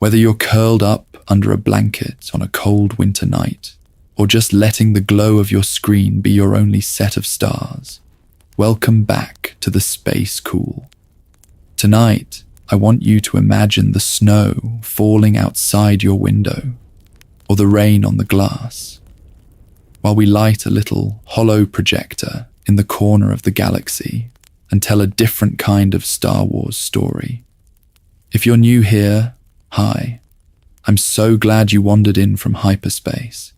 Whether you're curled up under a blanket on a cold winter night, or just letting the glow of your screen be your only set of stars, welcome back to the Space Cool. Tonight, I want you to imagine the snow falling outside your window, or the rain on the glass, while we light a little hollow projector in the corner of the galaxy and tell a different kind of Star Wars story. If you're new here, hi. I'm so glad you wandered in from hyperspace.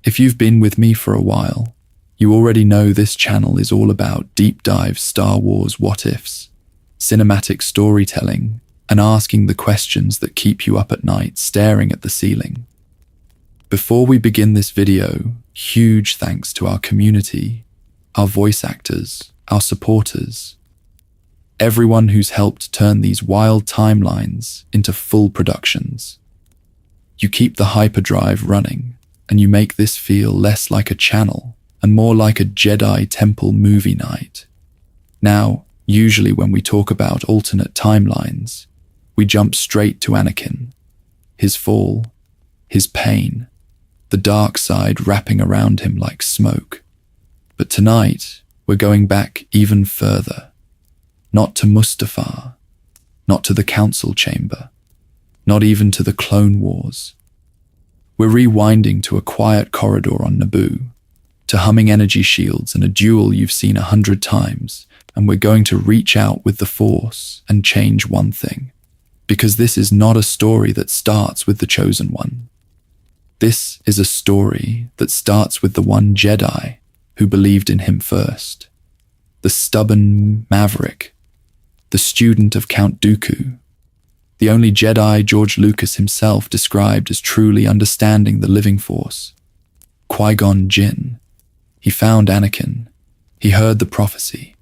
If you've been with me for a while, you already know this channel is all about deep dive Star Wars what-ifs, cinematic storytelling, and asking the questions that keep you up at night staring at the ceiling. Before we begin this video, huge thanks to our community, our voice actors, our supporters, everyone who's helped turn these wild timelines into full productions. You keep the hyperdrive running, and you make this feel less like a channel and more like a Jedi Temple movie night. Now, usually when we talk about alternate timelines, we jump straight to Anakin, his fall, his pain, the dark side wrapping around him like smoke. But tonight, we're going back even further. Not to Mustafar, not to the Council Chamber, not even to the Clone Wars. We're rewinding to a quiet corridor on Naboo, to humming energy shields and a duel you've seen 100 times, and we're going to reach out with the Force and change one thing. Because this is not a story that starts with the Chosen One. This is a story that starts with the one Jedi who believed in him first. The stubborn maverick, the student of Count Dooku, the only Jedi George Lucas himself described as truly understanding the living force. Qui-Gon Jinn. He found Anakin. He heard the prophecy.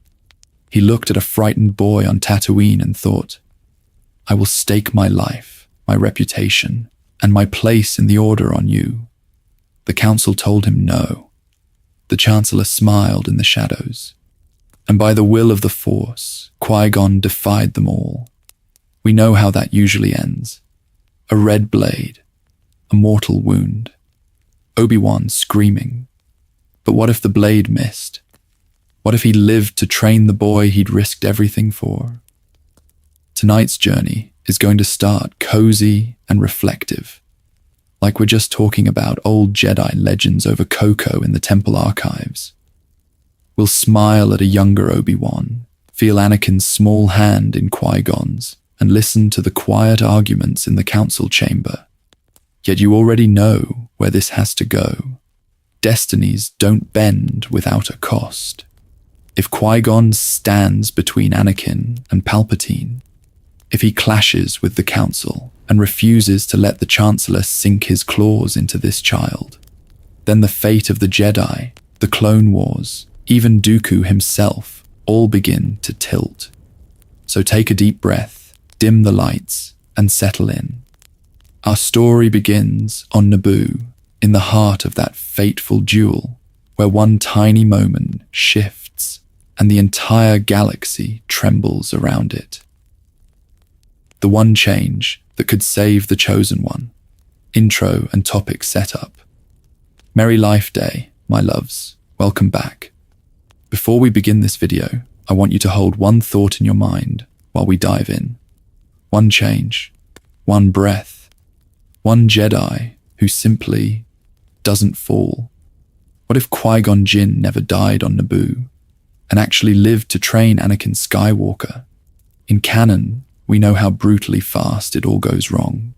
He looked at a frightened boy on Tatooine and thought, I will stake my life, my reputation, and my place in the Order on you. The Council told him no. The Chancellor smiled in the shadows. And by the will of the Force, Qui-Gon defied them all. We know how that usually ends. A red blade, a mortal wound, Obi-Wan screaming. But what if the blade missed? What if he lived to train the boy he'd risked everything for? Tonight's journey is going to start cozy and reflective, like we're just talking about old Jedi legends over cocoa in the Temple archives. We'll smile at a younger Obi-Wan, feel Anakin's small hand in Qui-Gon's, and listen to the quiet arguments in the Council Chamber. Yet you already know where this has to go. Destinies don't bend without a cost. If Qui-Gon stands between Anakin and Palpatine, if he clashes with the Council and refuses to let the Chancellor sink his claws into this child, then the fate of the Jedi, the Clone Wars, even Dooku himself, all begin to tilt. So take a deep breath, dim the lights, and settle in. Our story begins on Naboo, in the heart of that fateful duel, where one tiny moment shifts and the entire galaxy trembles around it. The one change that could save the Chosen One. Intro and topic setup. Merry Life Day, my loves. Welcome back. Before we begin this video, I want you to hold one thought in your mind while we dive in. One change, one breath, one Jedi who simply doesn't fall. What if Qui-Gon Jinn never died on Naboo and actually lived to train Anakin Skywalker? In canon, we know how brutally fast it all goes wrong.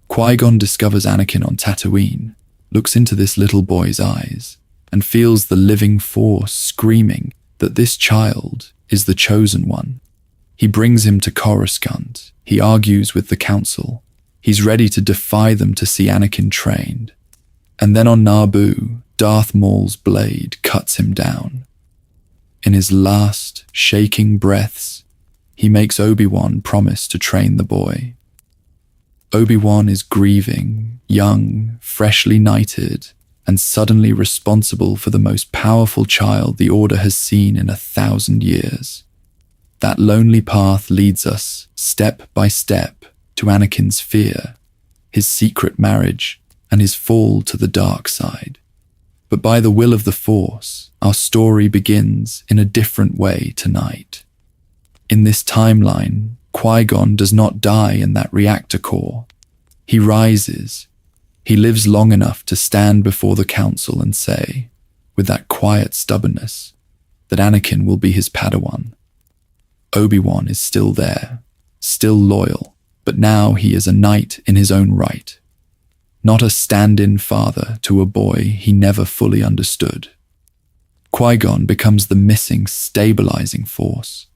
Qui-Gon discovers Anakin on Tatooine, looks into this little boy's eyes, and feels the living force screaming that this child is the Chosen One. He brings him to Coruscant. He argues with the Council. He's ready to defy them to see Anakin trained. And then on Naboo, Darth Maul's blade cuts him down. In his last, shaking breaths, he makes Obi-Wan promise to train the boy. Obi-Wan is grieving, young, freshly knighted, and suddenly responsible for the most powerful child the Order has seen in 1,000 years. That lonely path leads us, step by step, to Anakin's fear, his secret marriage, and his fall to the dark side. But by the will of the Force, our story begins in a different way tonight. In this timeline, Qui-Gon does not die in that reactor core. He rises. He lives long enough to stand before the Council and say, with that quiet stubbornness, that Anakin will be his Padawan. Obi-Wan is still there, still loyal, but now he is a knight in his own right. Not a stand-in father to a boy he never fully understood. Qui-Gon becomes the missing, stabilizing force.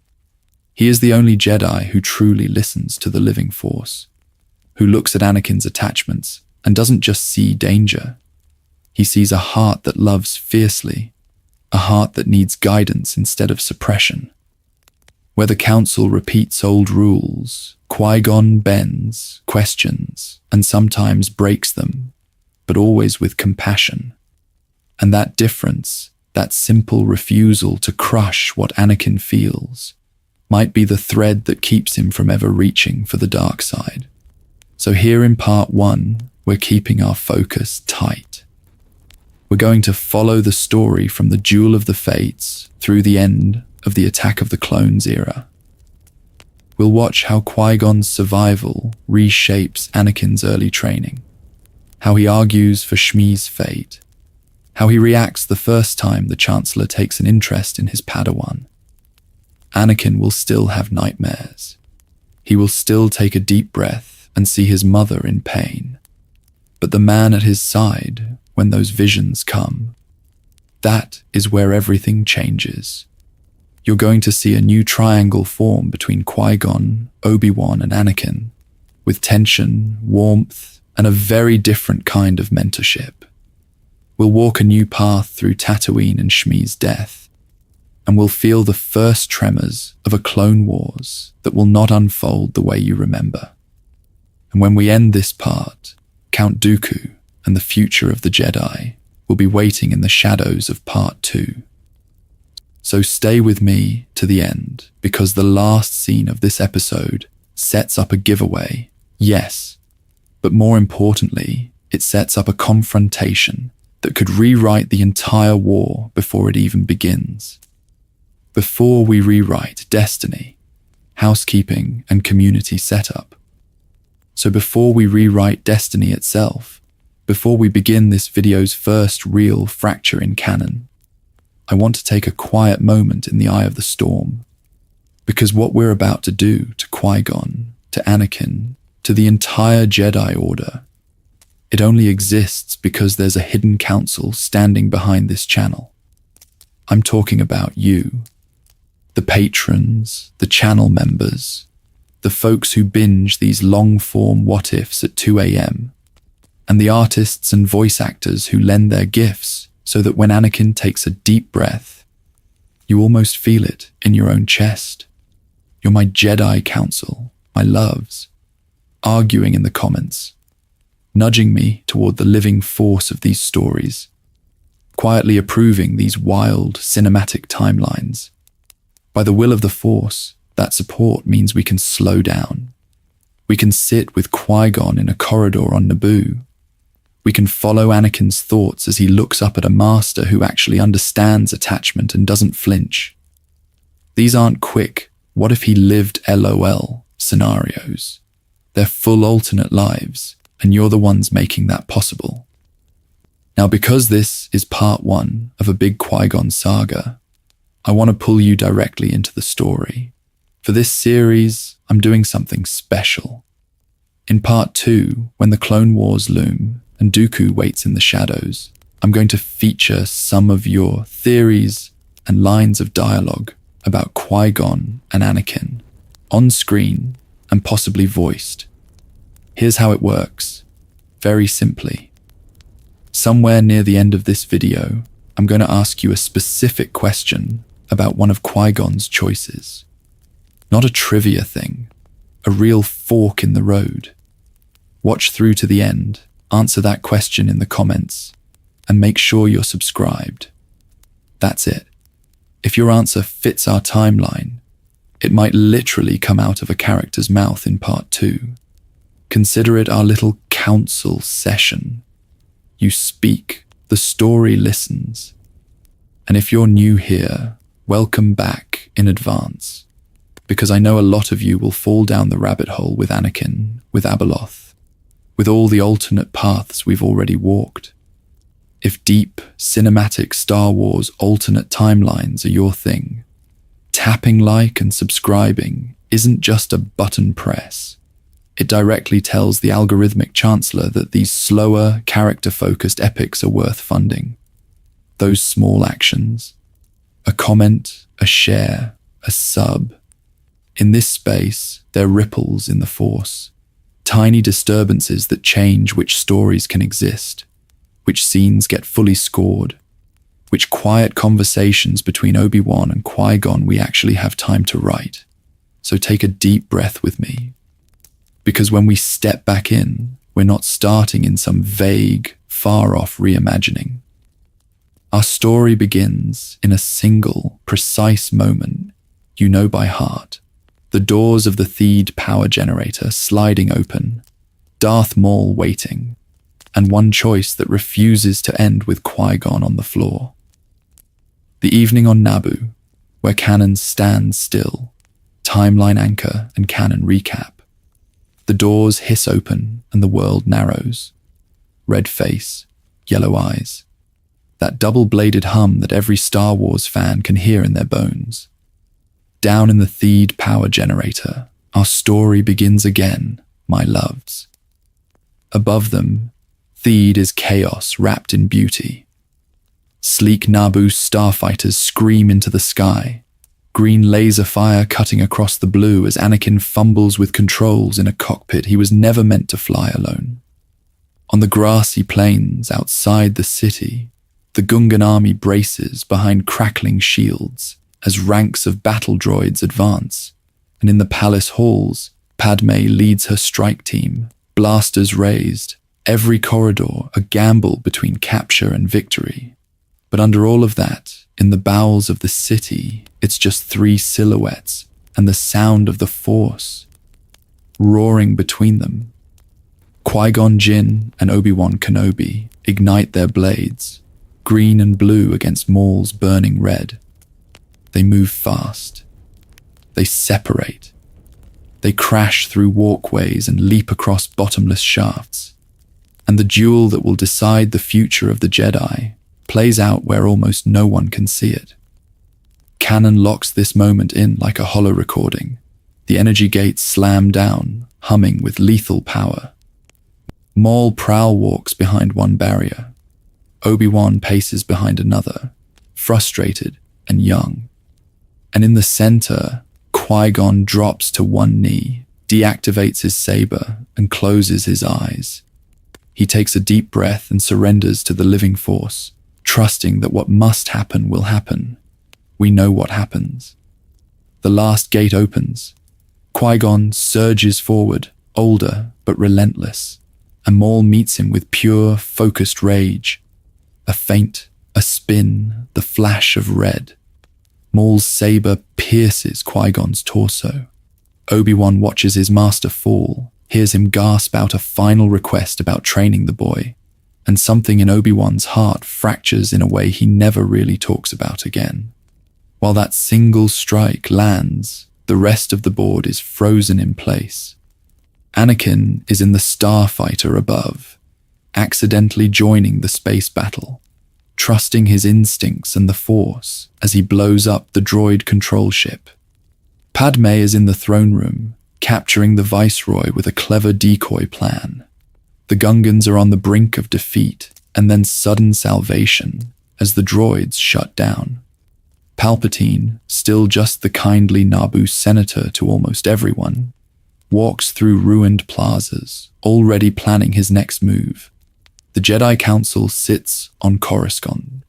He is the only Jedi who truly listens to the living Force, who looks at Anakin's attachments and doesn't just see danger. He sees a heart that loves fiercely, a heart that needs guidance instead of suppression. Where the Council repeats old rules, Qui-Gon bends, questions, and sometimes breaks them, but always with compassion. And that difference, that simple refusal to crush what Anakin feels, might be the thread that keeps him from ever reaching for the dark side. So here in part 1, we're keeping our focus tight. We're going to follow the story from the Duel of the Fates through the end of the Attack of the Clones era. We'll watch how Qui-Gon's survival reshapes Anakin's early training, how he argues for Shmi's fate, how he reacts the first time the Chancellor takes an interest in his Padawan. Anakin will still have nightmares. He will still take a deep breath and see his mother in pain. But the man at his side, when those visions come, that is where everything changes. You're going to see a new triangle form between Qui-Gon, Obi-Wan, and Anakin, with tension, warmth, and a very different kind of mentorship. We'll walk a new path through Tatooine and Shmi's death, and we'll feel the first tremors of a Clone Wars that will not unfold the way you remember. And when we end this part, Count Dooku and the future of the Jedi will be waiting in the shadows of part 2. So stay with me to the end, because the last scene of this episode sets up a giveaway, yes, but more importantly, it sets up a confrontation that could rewrite the entire war before it even begins. Before we rewrite destiny, housekeeping, and community setup. So before we rewrite destiny itself, before we begin this video's first real fracture in canon, I want to take a quiet moment in the eye of the storm, because what we're about to do to Qui-Gon, to Anakin, to the entire Jedi Order, it only exists because there's a hidden council standing behind this channel. I'm talking about you. The patrons, the channel members, the folks who binge these long-form what-ifs at 2 a.m., and the artists and voice actors who lend their gifts so that when Anakin takes a deep breath, you almost feel it in your own chest. You're my Jedi Council, my loves, arguing in the comments, nudging me toward the living force of these stories, quietly approving these wild cinematic timelines. By the will of the Force, that support means we can slow down. We can sit with Qui-Gon in a corridor on Naboo. We can follow Anakin's thoughts as he looks up at a master who actually understands attachment and doesn't flinch. These aren't quick, what if he lived LOL scenarios. They're full alternate lives, and you're the ones making that possible. Now, because this is part 1 of a big Qui-Gon saga, I want to pull you directly into the story. For this series, I'm doing something special. In part 2, when the Clone Wars loom and Dooku waits in the shadows, I'm going to feature some of your theories and lines of dialogue about Qui-Gon and Anakin, on screen and possibly voiced. Here's how it works, very simply. Somewhere near the end of this video, I'm going to ask you a specific question about one of Qui-Gon's choices. Not a trivia thing, a real fork in the road. Watch through to the end, answer that question in the comments, and make sure you're subscribed. That's it. If your answer fits our timeline, it might literally come out of a character's mouth in part 2. Consider it our little council session. You speak, the story listens. And if you're new here, welcome back in advance, because I know a lot of you will fall down the rabbit hole with Anakin, with Abeloth, with all the alternate paths we've already walked. If deep, cinematic Star Wars alternate timelines are your thing, tapping like and subscribing isn't just a button press. It directly tells the algorithmic chancellor that these slower, character-focused epics are worth funding. Those small actions, a comment, a share, a sub. In this space, they're ripples in the Force, tiny disturbances that change which stories can exist, which scenes get fully scored, which quiet conversations between Obi-Wan and Qui-Gon we actually have time to write. So take a deep breath with me, because when we step back in, we're not starting in some vague, far-off reimagining. Our story begins in a single, precise moment you know by heart. The doors of the Theed power generator sliding open, Darth Maul waiting, and one choice that refuses to end with Qui-Gon on the floor. The evening on Naboo, where canon stands still, timeline anchor and canon recap. The doors hiss open and the world narrows. Red face, yellow eyes. That double-bladed hum that every Star Wars fan can hear in their bones. Down in the Theed power generator, our story begins again, my loves. Above them, Theed is chaos wrapped in beauty. Sleek Naboo starfighters scream into the sky, green laser fire cutting across the blue as Anakin fumbles with controls in a cockpit he was never meant to fly alone. On the grassy plains outside the city, the Gungan army braces behind crackling shields as ranks of battle droids advance, and in the palace halls, Padmé leads her strike team, blasters raised, every corridor a gamble between capture and victory. But under all of that, in the bowels of the city, it's just three silhouettes and the sound of the Force roaring between them. Qui-Gon Jinn and Obi-Wan Kenobi ignite their blades, green and blue against Maul's burning red. They move fast. They separate. They crash through walkways and leap across bottomless shafts. And the duel that will decide the future of the Jedi plays out where almost no one can see it. Canon locks this moment in like a hollow recording. The energy gates slam down, humming with lethal power. Maul prowl walks behind one barrier. Obi-Wan paces behind another, frustrated and young. And in the center, Qui-Gon drops to one knee, deactivates his saber, and closes his eyes. He takes a deep breath and surrenders to the living Force, trusting that what must happen will happen. We know what happens. The last gate opens. Qui-Gon surges forward, older but relentless, and Maul meets him with pure, focused rage. A feint, a spin, the flash of red. Maul's saber pierces Qui-Gon's torso. Obi-Wan watches his master fall, hears him gasp out a final request about training the boy, and something in Obi-Wan's heart fractures in a way he never really talks about again. While that single strike lands, the rest of the board is frozen in place. Anakin is in the starfighter above, accidentally joining the space battle, trusting his instincts and the Force as he blows up the droid control ship. Padmé is in the throne room, capturing the Viceroy with a clever decoy plan. The Gungans are on the brink of defeat and then sudden salvation as the droids shut down. Palpatine, still just the kindly Naboo senator to almost everyone, walks through ruined plazas, already planning his next move. The Jedi Council sits on Coruscant,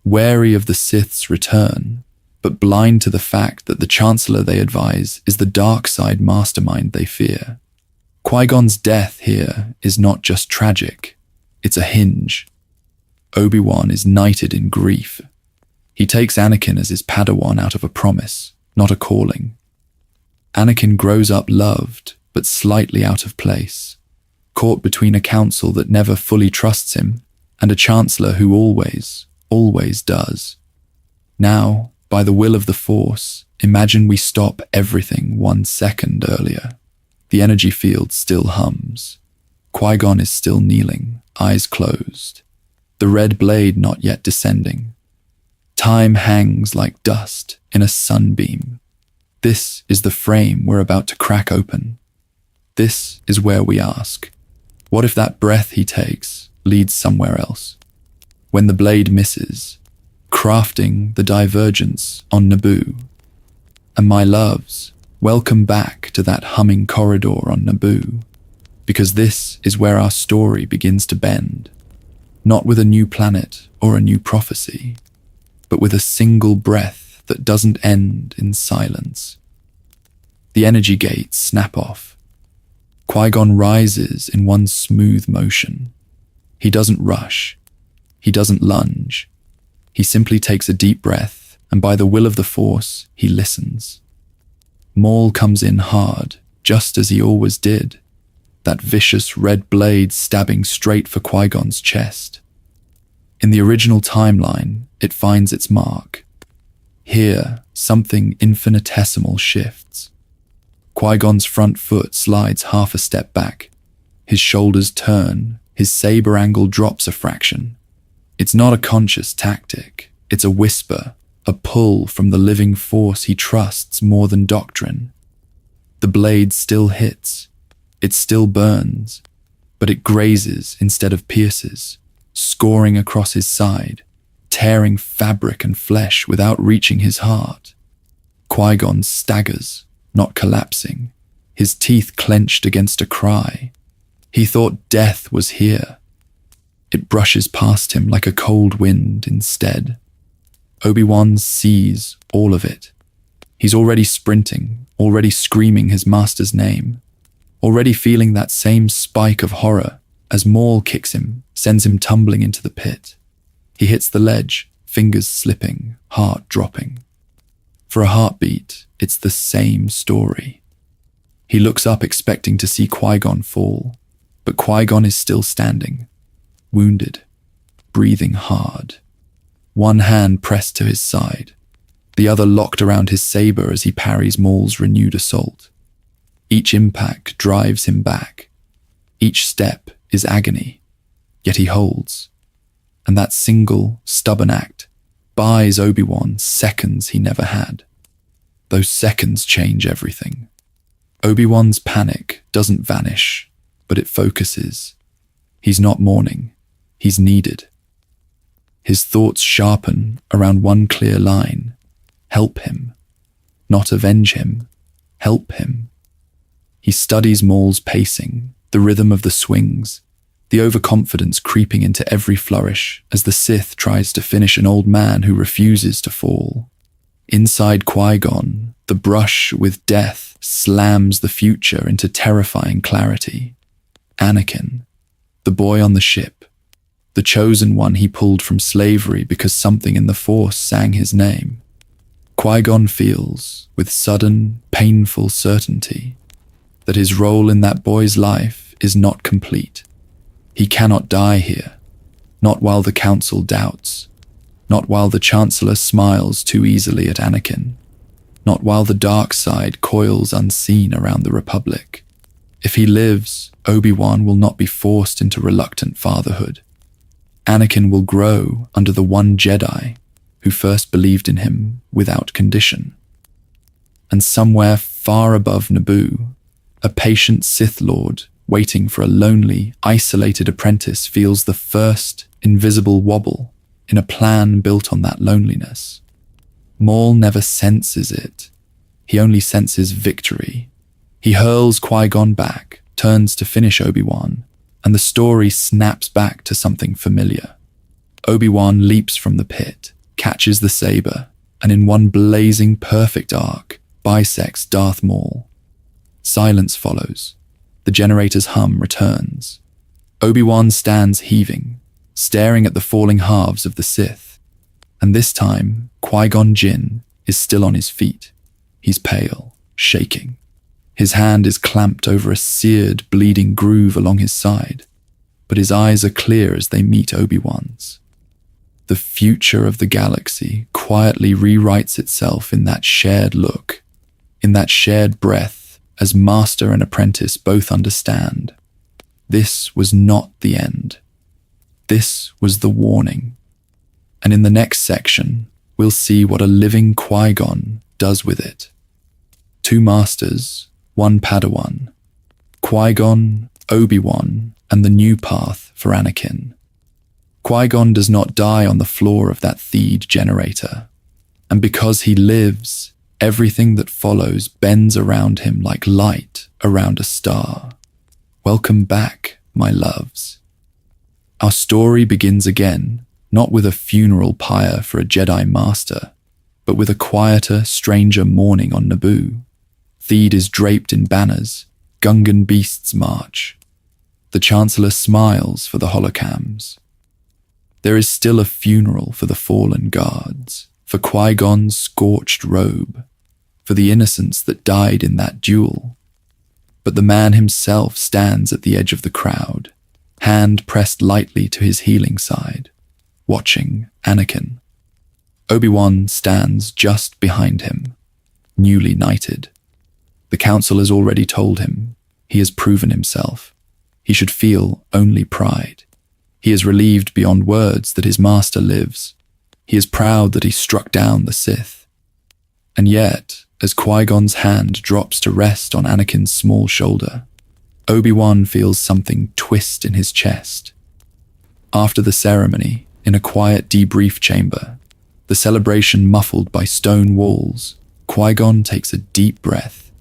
wary of the Sith's return, but blind to the fact that the Chancellor they advise is the dark side mastermind they fear. Qui-Gon's death here is not just tragic, it's a hinge. Obi-Wan is knighted in grief. He takes Anakin as his Padawan out of a promise, not a calling. Anakin grows up loved, but slightly out of place, caught between a council that never fully trusts him and a chancellor who always does. Now, by the will of the Force, imagine we stop everything 1 second earlier. The energy field still hums. Qui-Gon is still kneeling, eyes closed. The red blade not yet descending. Time hangs like dust in a sunbeam. This is the frame we're about to crack open. This is where we ask, what if that breath he takes leads somewhere else? When the blade misses, crafting the divergence on Naboo. And my loves, welcome back to that humming corridor on Naboo, because this is where our story begins to bend, not with a new planet or a new prophecy, but with a single breath that doesn't end in silence. The energy gates snap off. Qui-Gon rises in one smooth motion. He doesn't rush. He doesn't lunge. He simply takes a deep breath, and by the will of the Force, he listens. Maul comes in hard, just as he always did, that vicious red blade stabbing straight for Qui-Gon's chest. In the original timeline, it finds its mark. Here, something infinitesimal shifts. Qui-Gon's front foot slides half a step back. His shoulders turn, his saber angle drops a fraction. It's not a conscious tactic, it's a whisper, a pull from the living force he trusts more than doctrine. The blade still hits, it still burns, but it grazes instead of pierces, scoring across his side, tearing fabric and flesh without reaching his heart. Qui-Gon staggers, not collapsing, his teeth clenched against a cry. He thought death was here. It brushes past him like a cold wind instead. Obi-Wan sees all of it. He's already sprinting, already screaming his master's name, already feeling that same spike of horror as Maul kicks him, sends him tumbling into the pit. He hits the ledge, fingers slipping, heart dropping. For a heartbeat, it's the same story. He looks up expecting to see Qui-Gon fall, but Qui-Gon is still standing, wounded, breathing hard. One hand pressed to his side, the other locked around his saber as he parries Maul's renewed assault. Each impact drives him back. Each step is agony, yet he holds. And that single, stubborn act buys Obi-Wan seconds he never had. Those seconds change everything. Obi-Wan's panic doesn't vanish, but it focuses. He's not mourning, he's needed. His thoughts sharpen around one clear line. Help him. Not avenge him. Help him. He studies Maul's pacing, the rhythm of the swings, the overconfidence creeping into every flourish as the Sith tries to finish an old man who refuses to fall. Inside Qui-Gon, the brush with death slams the future into terrifying clarity. Anakin, the boy on the ship, the chosen one he pulled from slavery because something in the Force sang his name. Qui-Gon feels, with sudden, painful certainty, that his role in that boy's life is not complete. He cannot die here, not while the Council doubts, not while the Chancellor smiles too easily at Anakin, not while the dark side coils unseen around the Republic. If he lives, Obi-Wan will not be forced into reluctant fatherhood. Anakin will grow under the one Jedi who first believed in him without condition. And somewhere far above Naboo, a patient Sith Lord waiting for a lonely, isolated apprentice feels the first invisible wobble in a plan built on that loneliness. Maul never senses it. He only senses victory. He hurls Qui-Gon back, turns to finish Obi-Wan, and the story snaps back to something familiar. Obi-Wan leaps from the pit, catches the saber, and in one blazing perfect arc, bisects Darth Maul. Silence follows. The generator's hum returns. Obi-Wan stands heaving, staring at the falling halves of the Sith. And this time, Qui-Gon Jinn is still on his feet. He's pale, shaking. His hand is clamped over a seared, bleeding groove along his side, but his eyes are clear as they meet Obi-Wan's. The future of the galaxy quietly rewrites itself in that shared look, in that shared breath, as master and apprentice both understand. This was not the end. This was the warning. And in the next section, we'll see what a living Qui-Gon does with it. 2 masters, 1 Padawan. Qui-Gon, Obi-Wan, and the new path for Anakin. Qui-Gon does not die on the floor of that Theed generator, and because he lives, everything that follows bends around him like light around a star. Welcome back, my loves. Our story begins again, not with a funeral pyre for a Jedi Master, but with a quieter, stranger morning on Naboo. Theed is draped in banners, Gungan beasts march. The Chancellor smiles for the holocams. There is still a funeral for the fallen guards, for Qui-Gon's scorched robe, for the innocents that died in that duel. But the man himself stands at the edge of the crowd, hand pressed lightly to his healing side, watching Anakin. Obi-Wan stands just behind him, newly knighted. The Council has already told him he has proven himself. He should feel only pride. He is relieved beyond words that his master lives. He is proud that he struck down the Sith. And yet, as Qui-Gon's hand drops to rest on Anakin's small shoulder, Obi-Wan feels something twist in his chest. After the ceremony, in a quiet debrief chamber, the celebration muffled by stone walls, Qui-Gon takes a deep breath.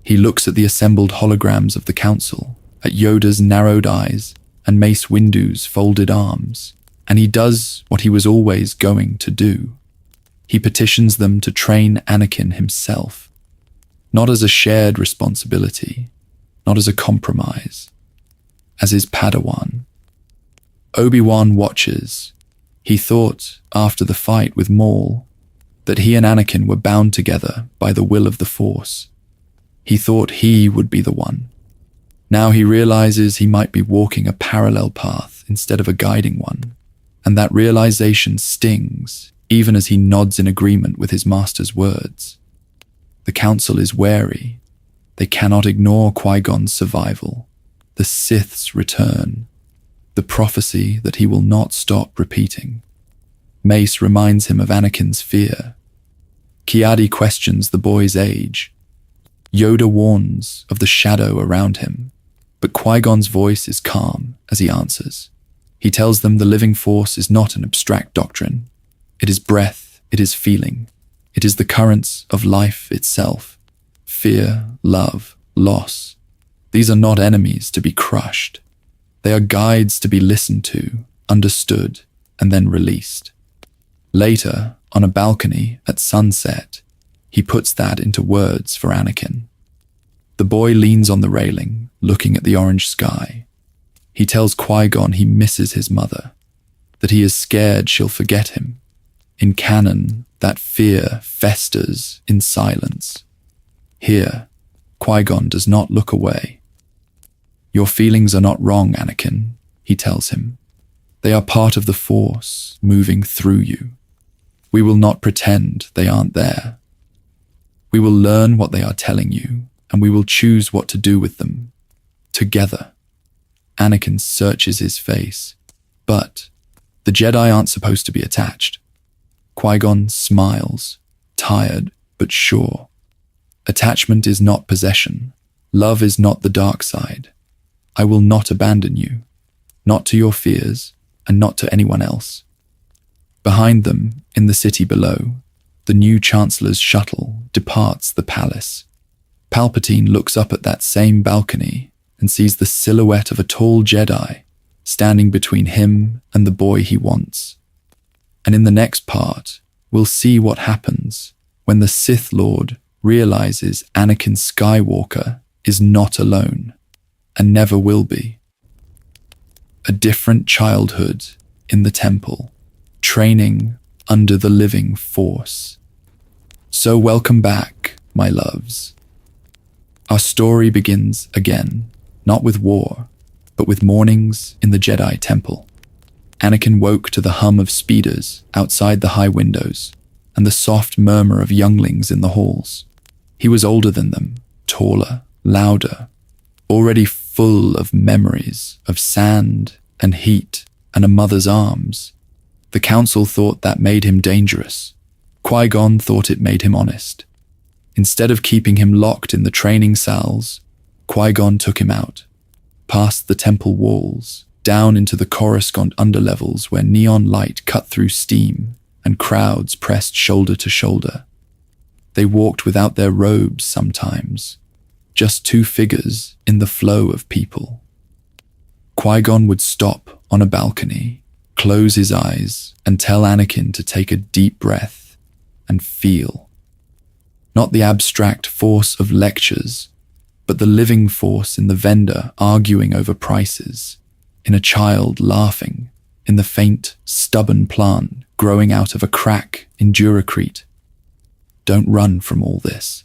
He looks at the assembled holograms of the Council, at Yoda's narrowed eyes and Mace Windu's folded arms, and he does what he was always going to do. He petitions them to train Anakin himself, not as a shared responsibility, not as a compromise, as his Padawan. Obi-Wan watches. He thought, after the fight with Maul, that he and Anakin were bound together by the will of the Force. He thought he would be the one. Now he realizes he might be walking a parallel path instead of a guiding one, and that realization stings even as he nods in agreement with his master's words. The Council is wary. They cannot ignore Qui-Gon's survival, the Sith's return, the prophecy that he will not stop repeating. Mace reminds him of Anakin's fear. Ki-Adi questions the boy's age. Yoda warns of the shadow around him, but Qui-Gon's voice is calm as he answers. He tells them the living force is not an abstract doctrine. It is breath, it is feeling, it is the currents of life itself. Fear, love, loss. These are not enemies to be crushed. They are guides to be listened to, understood, and then released. Later, on a balcony at sunset, he puts that into words for Anakin. The boy leans on the railing, looking at the orange sky. He tells Qui-Gon he misses his mother, that he is scared she'll forget him. In canon, that fear festers in silence. Here, Qui-Gon does not look away. Your feelings are not wrong, Anakin, he tells him. They are part of the Force moving through you. We will not pretend they aren't there. We will learn what they are telling you, and we will choose what to do with them. Together. Anakin searches his face. But the Jedi aren't supposed to be attached. Qui-Gon smiles, tired but sure. Attachment is not possession. Love is not the dark side. I will not abandon you, not to your fears, and not to anyone else. Behind them, in the city below, the new Chancellor's shuttle departs the palace. Palpatine looks up at that same balcony and sees the silhouette of a tall Jedi standing between him and the boy he wants. And in the next part, we'll see what happens when the Sith Lord realizes Anakin Skywalker is not alone and never will be. A different childhood in the temple, training under the living Force. So welcome back, my loves. Our story begins again, not with war, but with mornings in the Jedi Temple. Anakin woke to the hum of speeders outside the high windows and the soft murmur of younglings in the halls. He was older than them, taller, louder, already full of memories of sand and heat and a mother's arms. The council thought that made him dangerous. Qui-Gon thought it made him honest. Instead of keeping him locked in the training cells, Qui-Gon took him out, past the temple walls, down into the Coruscant underlevels where neon light cut through steam and crowds pressed shoulder to shoulder. They walked without their robes sometimes, just two figures in the flow of people. Qui-Gon would stop on a balcony, close his eyes, and tell Anakin to take a deep breath and feel. Not the abstract force of lectures, but the living force in the vendor arguing over prices, in a child laughing, in the faint, stubborn plant growing out of a crack in Duracrete. Don't run from all this,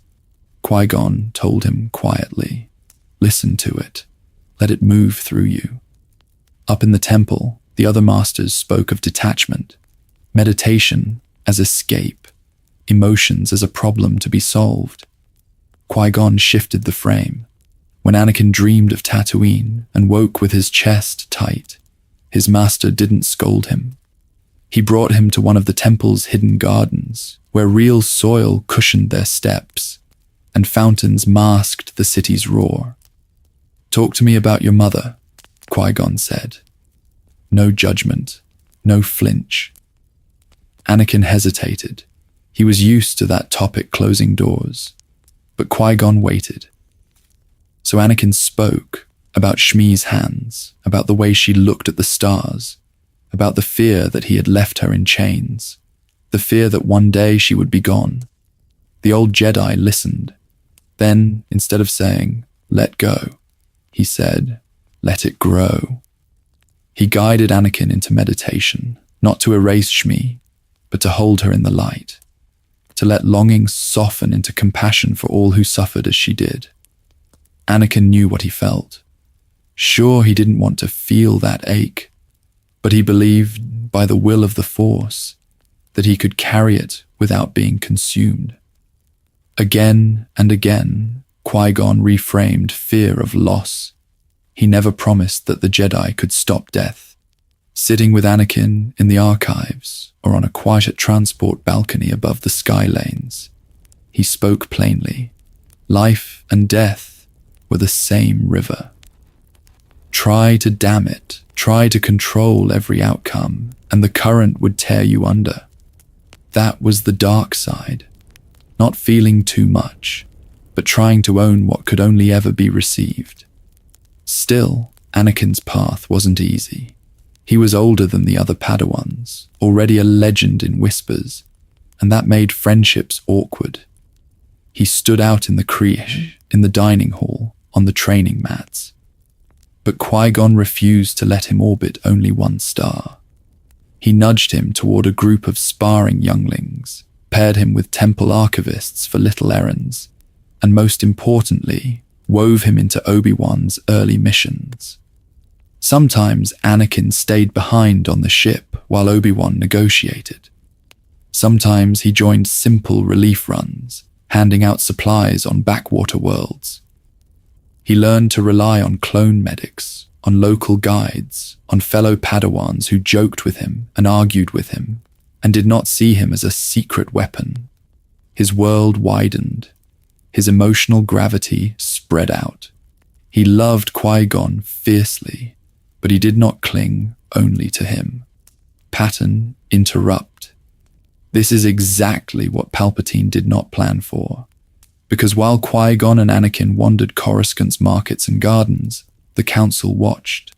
Qui-Gon told him quietly. Listen to it. Let it move through you. Up in the temple, the other masters spoke of detachment, meditation as escape, emotions as a problem to be solved. Qui-Gon shifted the frame. When Anakin dreamed of Tatooine and woke with his chest tight, his master didn't scold him. He brought him to one of the temple's hidden gardens, where real soil cushioned their steps, and fountains masked the city's roar. Talk to me about your mother, Qui-Gon said. No judgment, no flinch. Anakin hesitated. He was used to that topic closing doors, but Qui-Gon waited. So Anakin spoke about Shmi's hands, about the way she looked at the stars, about the fear that he had left her in chains, the fear that one day she would be gone. The old Jedi listened. Then, instead of saying, "Let go," he said, "Let it grow." He guided Anakin into meditation, not to erase Shmi, but to hold her in the light, to let longing soften into compassion for all who suffered as she did. Anakin knew what he felt. Sure, he didn't want to feel that ache, but he believed, by the will of the Force, that he could carry it without being consumed. Again and again, Qui-Gon reframed fear of loss. He never promised that the Jedi could stop death. Sitting with Anakin in the archives or on a quiet transport balcony above the sky lanes, he spoke plainly. Life and death were the same river. Try to dam it, try to control every outcome, and the current would tear you under. That was the dark side. Not feeling too much, but trying to own what could only ever be received. Still, Anakin's path wasn't easy. He was older than the other Padawans, already a legend in whispers, and that made friendships awkward. He stood out in the creche, in the dining hall, on the training mats. But Qui-Gon refused to let him orbit only one star. He nudged him toward a group of sparring younglings, paired him with temple archivists for little errands, and most importantly, wove him into Obi-Wan's early missions. Sometimes Anakin stayed behind on the ship while Obi-Wan negotiated. Sometimes he joined simple relief runs, handing out supplies on backwater worlds. He learned to rely on clone medics, on local guides, on fellow Padawans who joked with him and argued with him, and did not see him as a secret weapon. His world widened. His emotional gravity spread out. He loved Qui-Gon fiercely, but he did not cling only to him. Pattern, interrupt. This is exactly what Palpatine did not plan for. Because while Qui-Gon and Anakin wandered Coruscant's markets and gardens, the Council watched.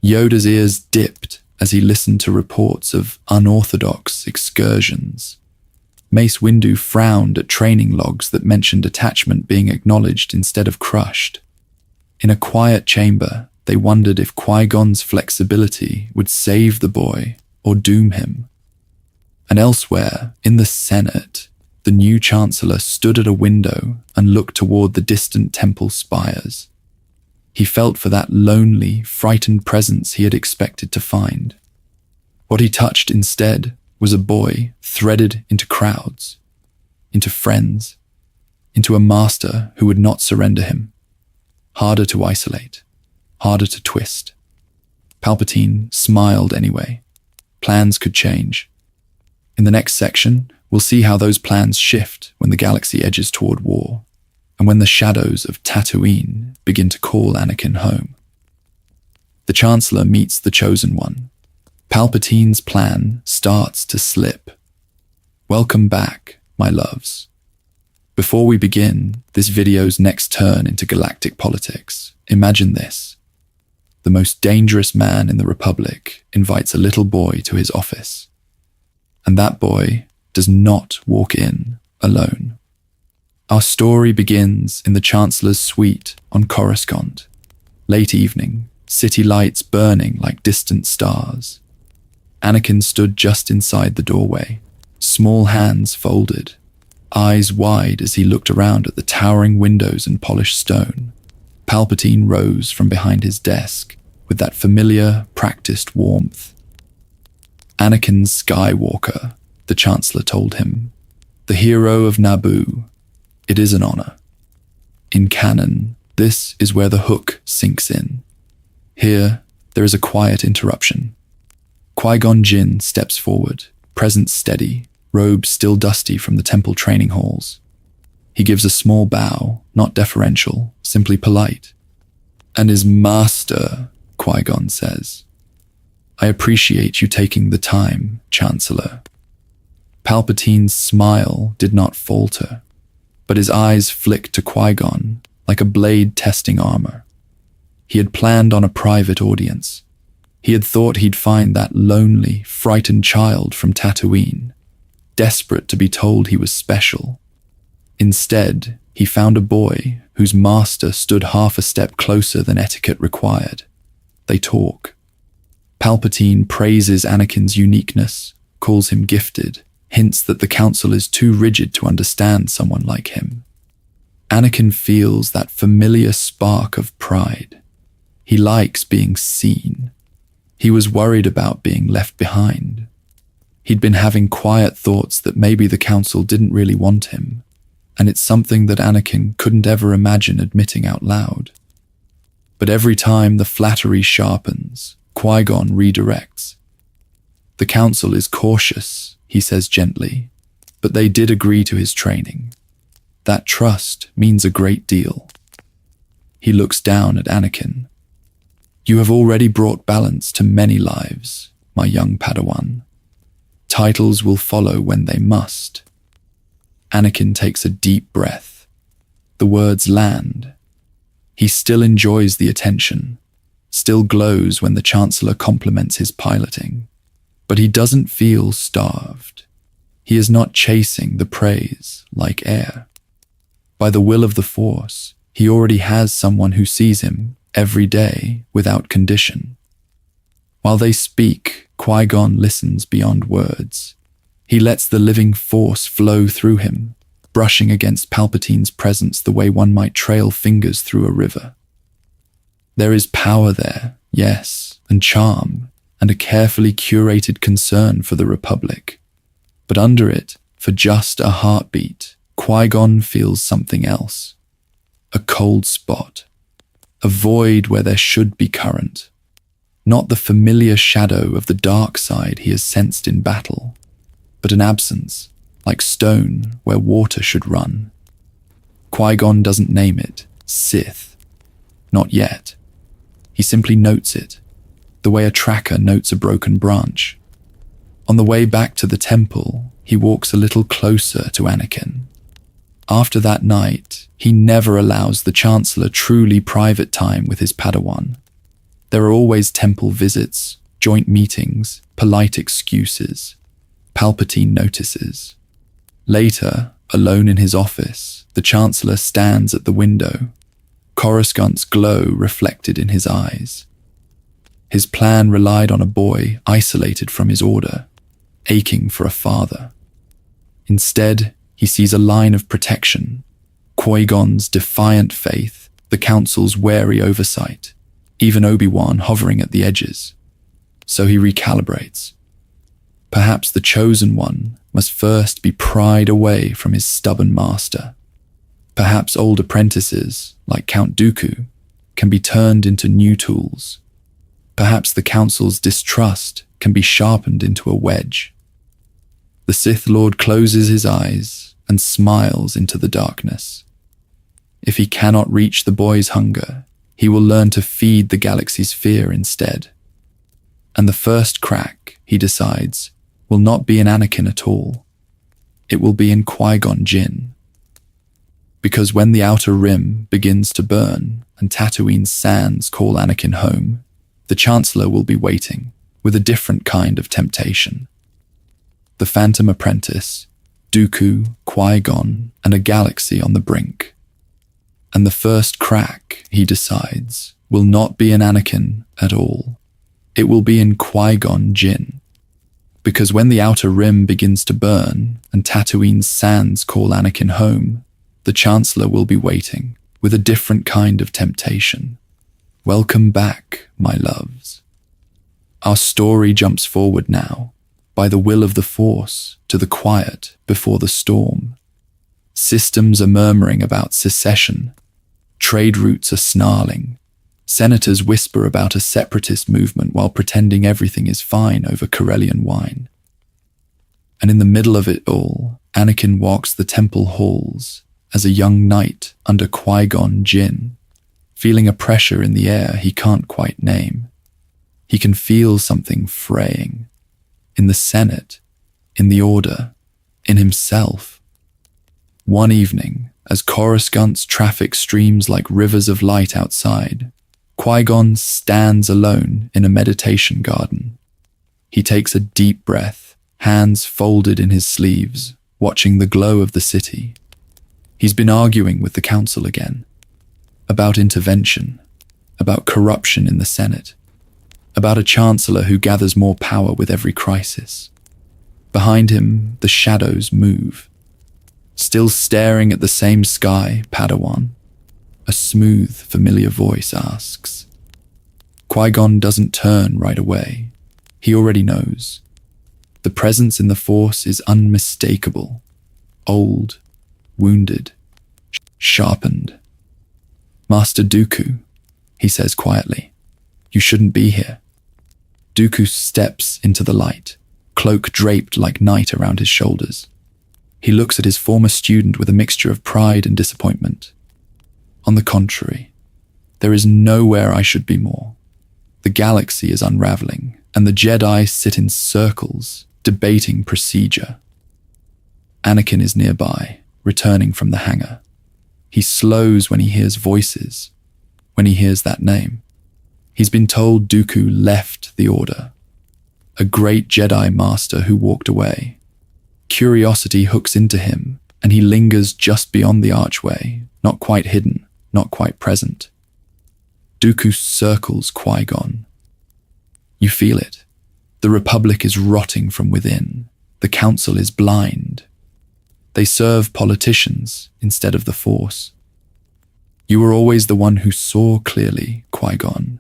Yoda's ears dipped as he listened to reports of unorthodox excursions. Mace Windu frowned at training logs that mentioned attachment being acknowledged instead of crushed. In a quiet chamber, they wondered if Qui-Gon's flexibility would save the boy or doom him. And elsewhere, in the Senate, the new Chancellor stood at a window and looked toward the distant temple spires. He felt for that lonely, frightened presence he had expected to find. What he touched instead was a boy threaded into crowds, into friends, into a master who would not surrender him. Harder to isolate, harder to twist. Palpatine smiled anyway. Plans could change. In the next section, we'll see how those plans shift when the galaxy edges toward war, and when the shadows of Tatooine begin to call Anakin home. The Chancellor meets the Chosen One. Palpatine's plan starts to slip. Welcome back, my loves. Before we begin this video's next turn into galactic politics, imagine this. The most dangerous man in the Republic invites a little boy to his office. And that boy does not walk in alone. Our story begins in the Chancellor's suite on Coruscant. Late evening, city lights burning like distant stars. Anakin stood just inside the doorway, small hands folded, eyes wide as he looked around at the towering windows and polished stone. Palpatine rose from behind his desk with that familiar, practiced warmth. Anakin Skywalker, the Chancellor told him, the hero of Naboo. It is an honor. In canon, this is where the hook sinks in. Here, there is a quiet interruption. Qui-Gon Jinn steps forward, presence steady, robes still dusty from the temple training halls. He gives a small bow, not deferential, simply polite. And his master, Qui-Gon says, I appreciate you taking the time, Chancellor. Palpatine's smile did not falter, but his eyes flicked to Qui-Gon like a blade testing armor. He had planned on a private audience. He had thought he'd find that lonely, frightened child from Tatooine, desperate to be told he was special. Instead, he found a boy whose master stood half a step closer than etiquette required. They talk. Palpatine praises Anakin's uniqueness, calls him gifted, hints that the Council is too rigid to understand someone like him. Anakin feels that familiar spark of pride. He likes being seen. He was worried about being left behind. He'd been having quiet thoughts that maybe the Council didn't really want him, and it's something that Anakin couldn't ever imagine admitting out loud. But every time the flattery sharpens, Qui-Gon redirects. The Council is cautious, he says gently, but they did agree to his training. That trust means a great deal. He looks down at Anakin. You have already brought balance to many lives, my young Padawan. Titles will follow when they must. Anakin takes a deep breath. The words land. He still enjoys the attention, still glows when the Chancellor compliments his piloting, but he doesn't feel starved. He is not chasing the praise like air. By the will of the Force, he already has someone who sees him every day without condition. While they speak, Qui-Gon listens beyond words. He lets the living force flow through him, brushing against Palpatine's presence the way one might trail fingers through a river. There is power there, yes, and charm, and a carefully curated concern for the Republic. But under it, for just a heartbeat, Qui-Gon feels something else. A cold spot. A void where there should be current. Not the familiar shadow of the dark side he has sensed in battle, but an absence, like stone where water should run. Qui-Gon doesn't name it Sith. Not yet. He simply notes it, the way a tracker notes a broken branch. On the way back to the temple, he walks a little closer to Anakin. After that night, he never allows the Chancellor truly private time with his Padawan. There are always temple visits, joint meetings, polite excuses. Palpatine notices. Later, alone in his office, the Chancellor stands at the window, Coruscant's glow reflected in his eyes. His plan relied on a boy isolated from his order, aching for a father. Instead, He sees a line of protection, Qui-Gon's defiant faith, the Council's wary oversight, even Obi-Wan hovering at the edges. So he recalibrates. Perhaps the chosen one must first be pried away from his stubborn master. Perhaps old apprentices, like Count Dooku, can be turned into new tools. Perhaps the Council's distrust can be sharpened into a wedge. The Sith Lord closes his eyes and smiles into the darkness. If he cannot reach the boy's hunger, he will learn to feed the galaxy's fear instead. And the first crack, he decides, will not be in Anakin at all. It will be in Qui-Gon Jinn. Because when the outer rim begins to burn and Tatooine's sands call Anakin home, the Chancellor will be waiting with a different kind of temptation. The Phantom Apprentice, Dooku, Qui-Gon, and a galaxy on the brink. And the first crack, he decides, will not be in Anakin at all. It will be in Qui-Gon Jinn. Because when the outer rim begins to burn and Tatooine's sands call Anakin home, the Chancellor will be waiting with a different kind of temptation. Welcome back, my loves. Our story jumps forward now, by the will of the Force, to the quiet before the storm. Systems are murmuring about secession. Trade routes are snarling. Senators whisper about a separatist movement while pretending everything is fine over Corellian wine. And in the middle of it all, Anakin walks the temple halls as a young knight under Qui-Gon Jinn, feeling a pressure in the air he can't quite name. He can feel something fraying. In the Senate, in the Order, in himself. One evening, as Coruscant's traffic streams like rivers of light outside, Qui-Gon stands alone in a meditation garden. He takes a deep breath, hands folded in his sleeves, watching the glow of the city. He's been arguing with the Council again, about intervention, about corruption in the Senate, about a Chancellor who gathers more power with every crisis. Behind him, the shadows move. Still staring at the same sky, Padawan, a smooth, familiar voice asks. Qui-Gon doesn't turn right away. He already knows. The presence in the Force is unmistakable. Old, wounded, sharpened. Master Dooku, he says quietly, you shouldn't be here. Dooku steps into the light, cloak draped like night around his shoulders. He looks at his former student with a mixture of pride and disappointment. On the contrary, there is nowhere I should be more. The galaxy is unraveling, and the Jedi sit in circles, debating procedure. Anakin is nearby, returning from the hangar. He slows when he hears voices, when he hears that name. He's been told Dooku left the Order, a great Jedi Master who walked away. Curiosity hooks into him, and he lingers just beyond the archway, not quite hidden, not quite present. Dooku circles Qui-Gon. You feel it. The Republic is rotting from within. The Council is blind. They serve politicians instead of the Force. You were always the one who saw clearly, Qui-Gon.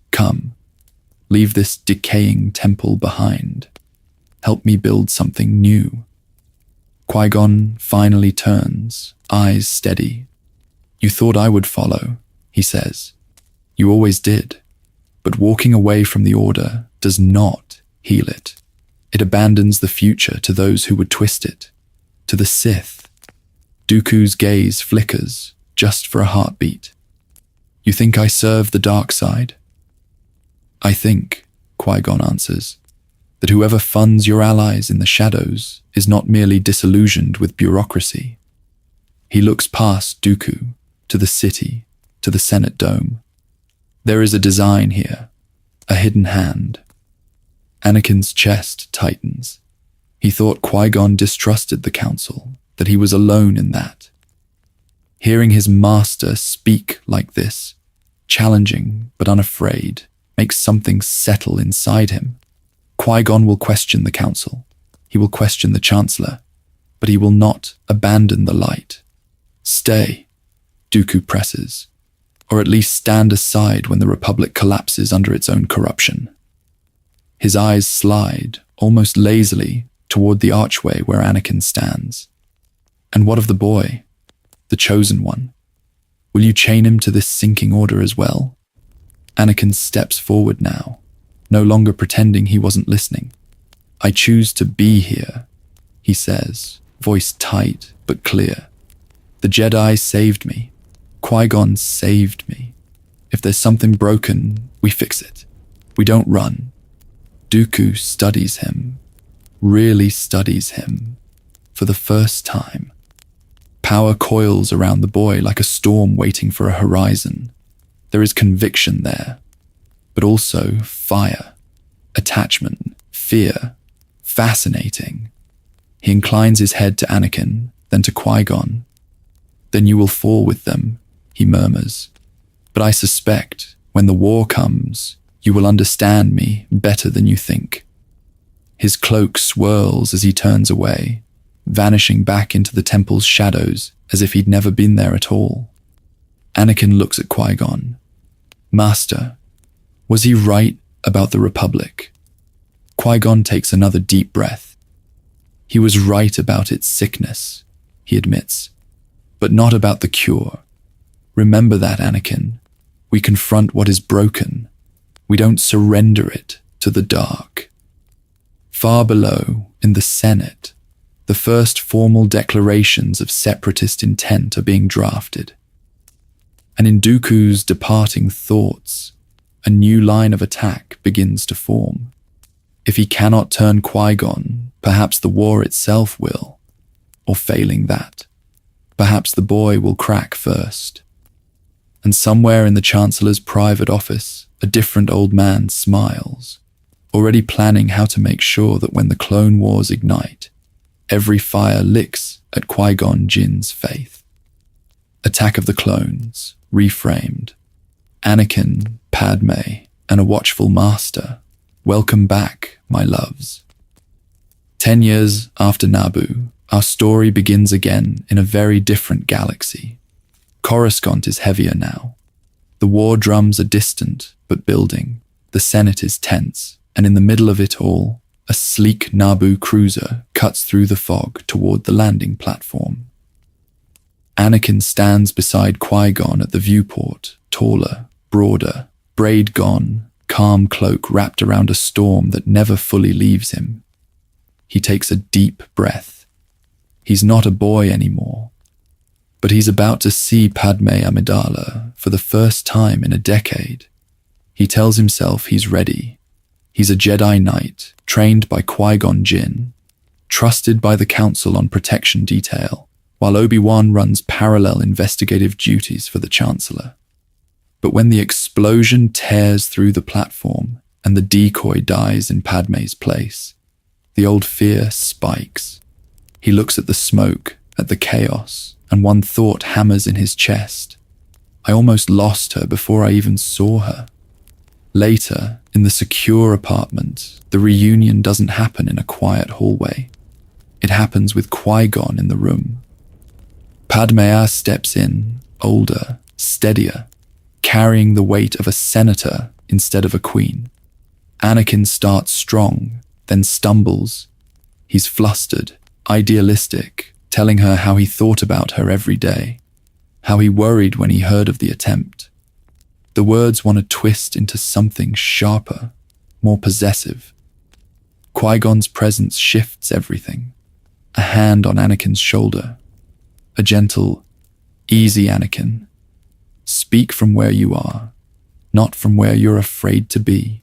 Come, leave this decaying temple behind. Help me build something new. Qui-Gon finally turns, eyes steady. You thought I would follow, he says. You always did. But walking away from the Order does not heal it. It abandons the future to those who would twist it. To the Sith. Dooku's gaze flickers, just for a heartbeat. You think I serve the dark side? I think, Qui-Gon answers, that whoever funds your allies in the shadows is not merely disillusioned with bureaucracy. He looks past Dooku, to the city, to the Senate dome. There is a design here, a hidden hand. Anakin's chest tightens. He thought Qui-Gon distrusted the Council, that he was alone in that. Hearing his master speak like this, challenging but unafraid, makes something settle inside him. Qui-Gon will question the Council. He will question the Chancellor. but he will not abandon the light. Stay, Dooku presses, or at least stand aside when the Republic collapses under its own corruption. His eyes slide, almost lazily, toward the archway where Anakin stands. And what of the boy, the chosen one? Will you chain him to this sinking order as well? Anakin steps forward now, no longer pretending he wasn't listening. I choose to be here, he says, voice tight but clear. The Jedi saved me. Qui-Gon saved me. If there's something broken, we fix it. We don't run. Dooku studies him, really studies him, for the first time. Power coils around the boy like a storm waiting for a horizon. There is conviction there, but also fire, attachment, fear, fascinating. He inclines his head to Anakin, then to Qui-Gon. Then you will fall with them, he murmurs. But I suspect, when the war comes, you will understand me better than you think. His cloak swirls as he turns away, vanishing back into the temple's shadows as if he'd never been there at all. Anakin looks at Qui-Gon. Master, was he right about the Republic? Qui-Gon takes another deep breath. He was right about its sickness, he admits, but not about the cure. Remember that, Anakin. We confront what is broken. We don't surrender it to the dark. Far below, in the Senate, the first formal declarations of separatist intent are being drafted. And in Dooku's departing thoughts, a new line of attack begins to form. If he cannot turn Qui-Gon, perhaps the war itself will. Or failing that, perhaps the boy will crack first. And somewhere in the Chancellor's private office, a different old man smiles, already planning how to make sure that when the Clone Wars ignite, every fire licks at Qui-Gon Jinn's faith. Attack of the Clones, reframed. Anakin, Padmé, and a watchful master. Welcome back, my loves. 10 years after Naboo, our story begins again in a very different galaxy. Coruscant is heavier now. The war drums are distant but building. The Senate is tense, and in the middle of it all, a sleek Naboo cruiser cuts through the fog toward the landing platform. Anakin stands beside Qui-Gon at the viewport, taller, broader, braid gone, calm cloak wrapped around a storm that never fully leaves him. He takes a deep breath. He's not a boy anymore, but he's about to see Padmé Amidala for the first time in a decade. He tells himself he's ready. He's a Jedi Knight, trained by Qui-Gon Jinn, trusted by the Council on protection detail, while Obi-Wan runs parallel investigative duties for the Chancellor. But when the explosion tears through the platform and the decoy dies in Padmé's place, the old fear spikes. He looks at the smoke, at the chaos, and one thought hammers in his chest. I almost lost her before I even saw her. Later, in the secure apartment, the reunion doesn't happen in a quiet hallway. It happens with Qui-Gon in the room. Padmé steps in, older, steadier, carrying the weight of a senator instead of a queen. Anakin starts strong, then stumbles. He's flustered, idealistic, telling her how he thought about her every day, how he worried when he heard of the attempt. The words want to twist into something sharper, more possessive. Qui-Gon's presence shifts everything. A hand on Anakin's shoulder. A gentle, easy Anakin. Speak from where you are, not from where you're afraid to be.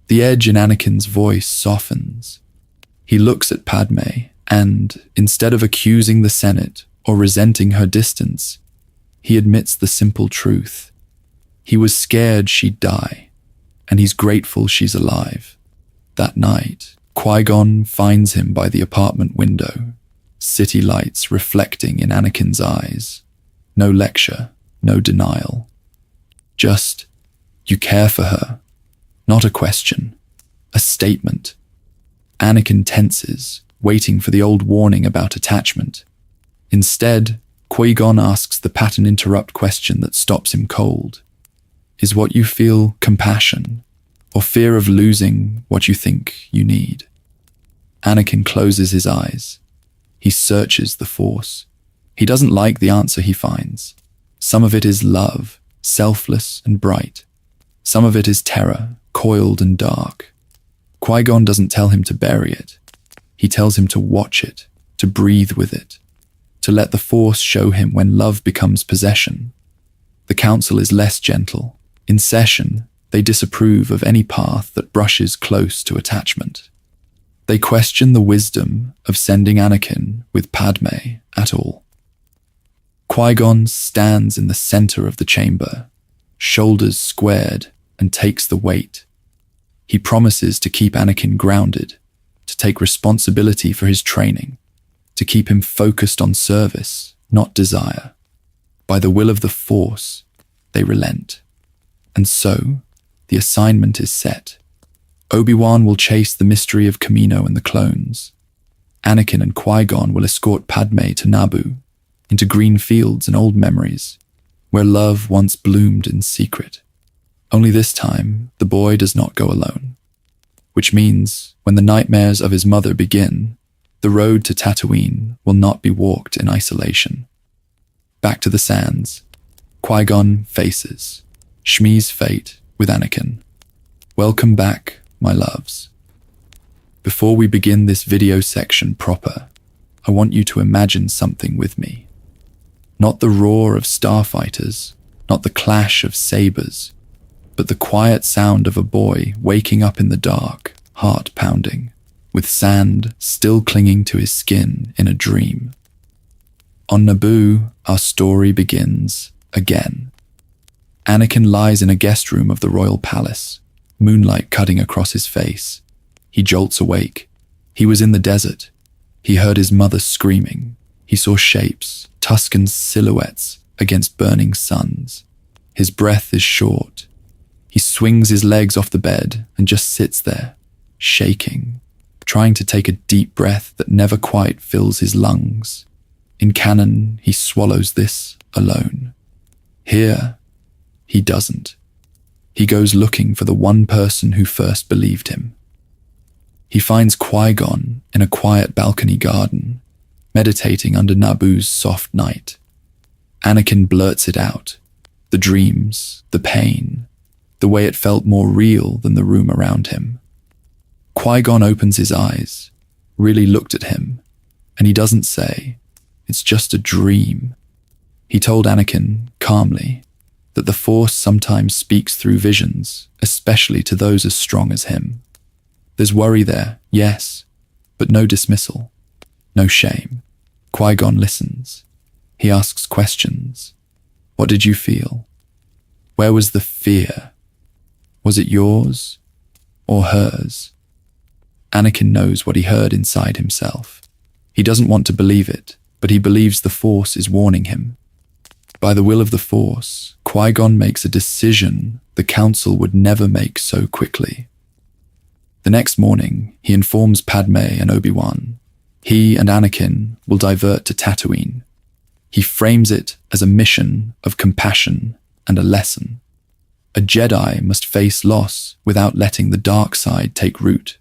The edge in Anakin's voice softens. He looks at Padmé and, instead of accusing the Senate or resenting her distance, he admits the simple truth. He was scared she'd die, and he's grateful she's alive. That night, Qui-Gon finds him by the apartment window, city lights reflecting in Anakin's eyes. No lecture, no denial. Just, you care for her. Not a question, a statement. Anakin tenses, waiting for the old warning about attachment. Instead, Qui-Gon asks the pattern-interrupt question that stops him cold. Is what you feel compassion, or fear of losing what you think you need? Anakin closes his eyes. He searches the Force. He doesn't like the answer he finds. Some of it is love, selfless and bright. Some of it is terror, coiled and dark. Qui-Gon doesn't tell him to bury it. He tells him to watch it, to breathe with it, to let the Force show him when love becomes possession. The Council is less gentle. In session, they disapprove of any path that brushes close to attachment. They question the wisdom of sending Anakin with Padmé at all. Qui-Gon stands in the center of the chamber, shoulders squared, and takes the weight. He promises to keep Anakin grounded, to take responsibility for his training, to keep him focused on service, not desire. By the will of the Force, they relent. And so, the assignment is set. Obi-Wan will chase the mystery of Kamino and the clones. Anakin and Qui-Gon will escort Padmé to Naboo, into green fields and old memories, where love once bloomed in secret. Only this time, the boy does not go alone. Which means, when the nightmares of his mother begin, the road to Tatooine will not be walked in isolation. Back to the sands, Qui-Gon faces Shmi's fate with Anakin. Welcome back, my loves. Before we begin this video section proper, I want you to imagine something with me. Not the roar of starfighters, not the clash of sabers, but the quiet sound of a boy waking up in the dark, heart pounding, with sand still clinging to his skin in a dream. On Naboo, our story begins again. Anakin lies in a guest room of the royal palace, moonlight cutting across his face. He jolts awake. He was in the desert. He heard his mother screaming. He saw shapes, Tuscan silhouettes against burning suns. His breath is short. He swings his legs off the bed and just sits there, shaking, trying to take a deep breath that never quite fills his lungs. In canon, he swallows this alone. Here, he doesn't. He goes looking for the one person who first believed him. He finds Qui-Gon in a quiet balcony garden, meditating under Naboo's soft night. Anakin blurts it out. The dreams, the pain, the way it felt more real than the room around him. Qui-Gon opens his eyes, really looked at him, and he doesn't say, "It's just a dream." He told Anakin, calmly, that the Force sometimes speaks through visions, especially to those as strong as him. There's worry there, yes, but no dismissal, no shame. Qui-Gon listens. He asks questions. What did you feel? Where was the fear? Was it yours or hers? Anakin knows what he heard inside himself. He doesn't want to believe it, but he believes the Force is warning him. By the will of the Force, Qui-Gon makes a decision the Council would never make so quickly. The next morning, he informs Padmé and Obi-Wan. He and Anakin will divert to Tatooine. He frames it as a mission of compassion and a lesson. A Jedi must face loss without letting the dark side take root.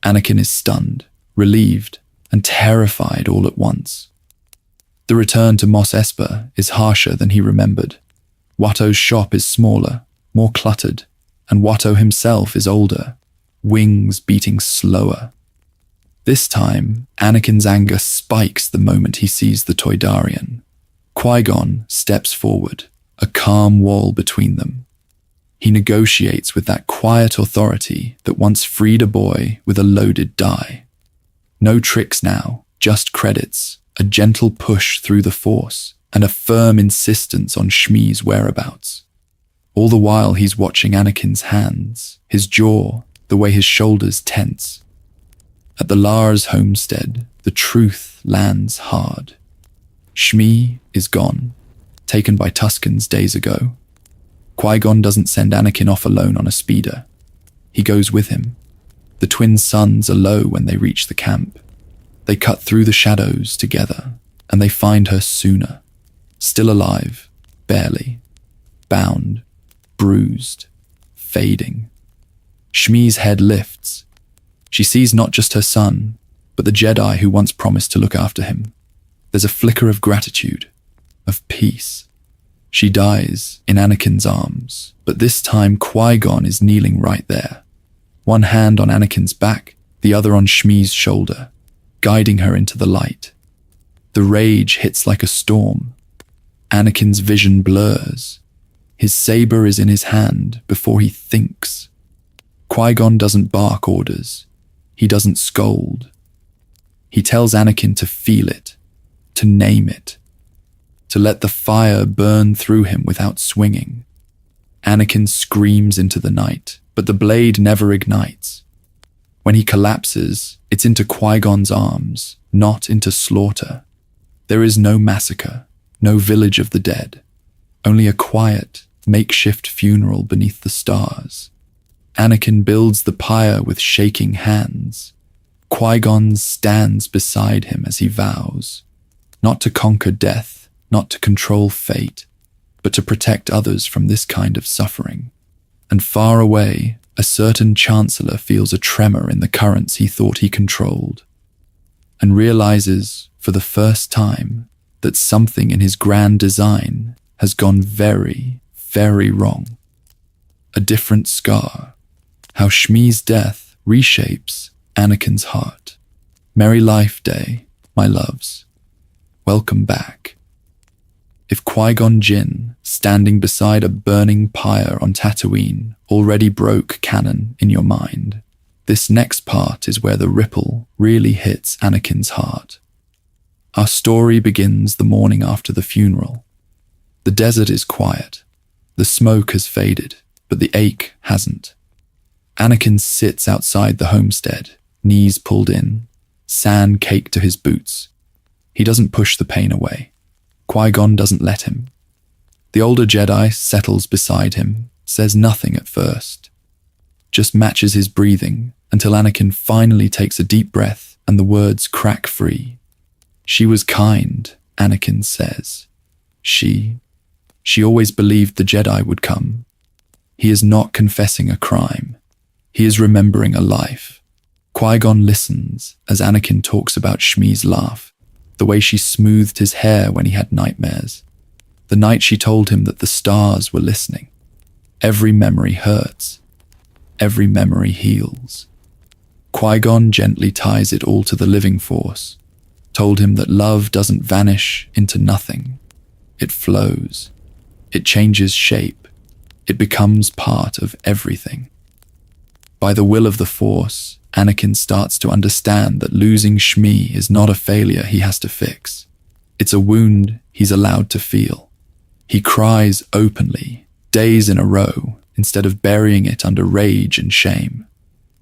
Anakin is stunned, relieved, and terrified all at once. The return to Mos Espa is harsher than he remembered. Watto's shop is smaller, more cluttered, and Watto himself is older, wings beating slower. This time, Anakin's anger spikes the moment he sees the Toydarian. Qui-Gon steps forward, a calm wall between them. He negotiates with that quiet authority that once freed a boy with a loaded die. No tricks now, just credits, a gentle push through the Force, and a firm insistence on Shmi's whereabouts. All the while he's watching Anakin's hands, his jaw, the way his shoulders tense. At the Lars homestead, the truth lands hard. Shmi is gone, taken by Tuscans days ago. Qui-Gon doesn't send Anakin off alone on a speeder. He goes with him. The twin suns are low when they reach the camp. They cut through the shadows together, and they find her sooner. Still alive, barely. Bound, bruised, fading. Shmi's head lifts. She sees not just her son, but the Jedi who once promised to look after him. There's a flicker of gratitude, of peace. She dies in Anakin's arms, but this time Qui-Gon is kneeling right there. One hand on Anakin's back, the other on Shmi's shoulder, guiding her into the light. The rage hits like a storm. Anakin's vision blurs. His saber is in his hand before he thinks. Qui-Gon doesn't bark orders. He doesn't scold. He tells Anakin to feel it, to name it, to let the fire burn through him without swinging. Anakin screams into the night, but the blade never ignites. When he collapses, it's into Qui-Gon's arms, not into slaughter. There is no massacre, no village of the dead, only a quiet, makeshift funeral beneath the stars. Anakin builds the pyre with shaking hands. Qui-Gon stands beside him as he vows, not to conquer death, not to control fate, but to protect others from this kind of suffering. And far away, a certain chancellor feels a tremor in the currents he thought he controlled, and realizes, for the first time, that something in his grand design has gone very, very wrong. A different scar. How Shmi's death reshapes Anakin's heart. Merry Life Day, my loves. Welcome back. If Qui-Gon Jinn, standing beside a burning pyre on Tatooine, already broke canon in your mind, this next part is where the ripple really hits Anakin's heart. Our story begins the morning after the funeral. The desert is quiet. The smoke has faded, but the ache hasn't. Anakin sits outside the homestead, knees pulled in, sand caked to his boots. He doesn't push the pain away. Qui-Gon doesn't let him. The older Jedi settles beside him, says nothing at first, just matches his breathing until Anakin finally takes a deep breath and the words crack free. She was kind, Anakin says. She always believed the Jedi would come. He is not confessing a crime. He is remembering a life. Qui-Gon listens as Anakin talks about Shmi's laugh, the way she smoothed his hair when he had nightmares, the night she told him that the stars were listening. Every memory hurts. Every memory heals. Qui-Gon gently ties it all to the living force, told him that love doesn't vanish into nothing. It flows. It changes shape. It becomes part of everything. By the will of the Force, Anakin starts to understand that losing Shmi is not a failure he has to fix. It's a wound he's allowed to feel. He cries openly, days in a row, instead of burying it under rage and shame.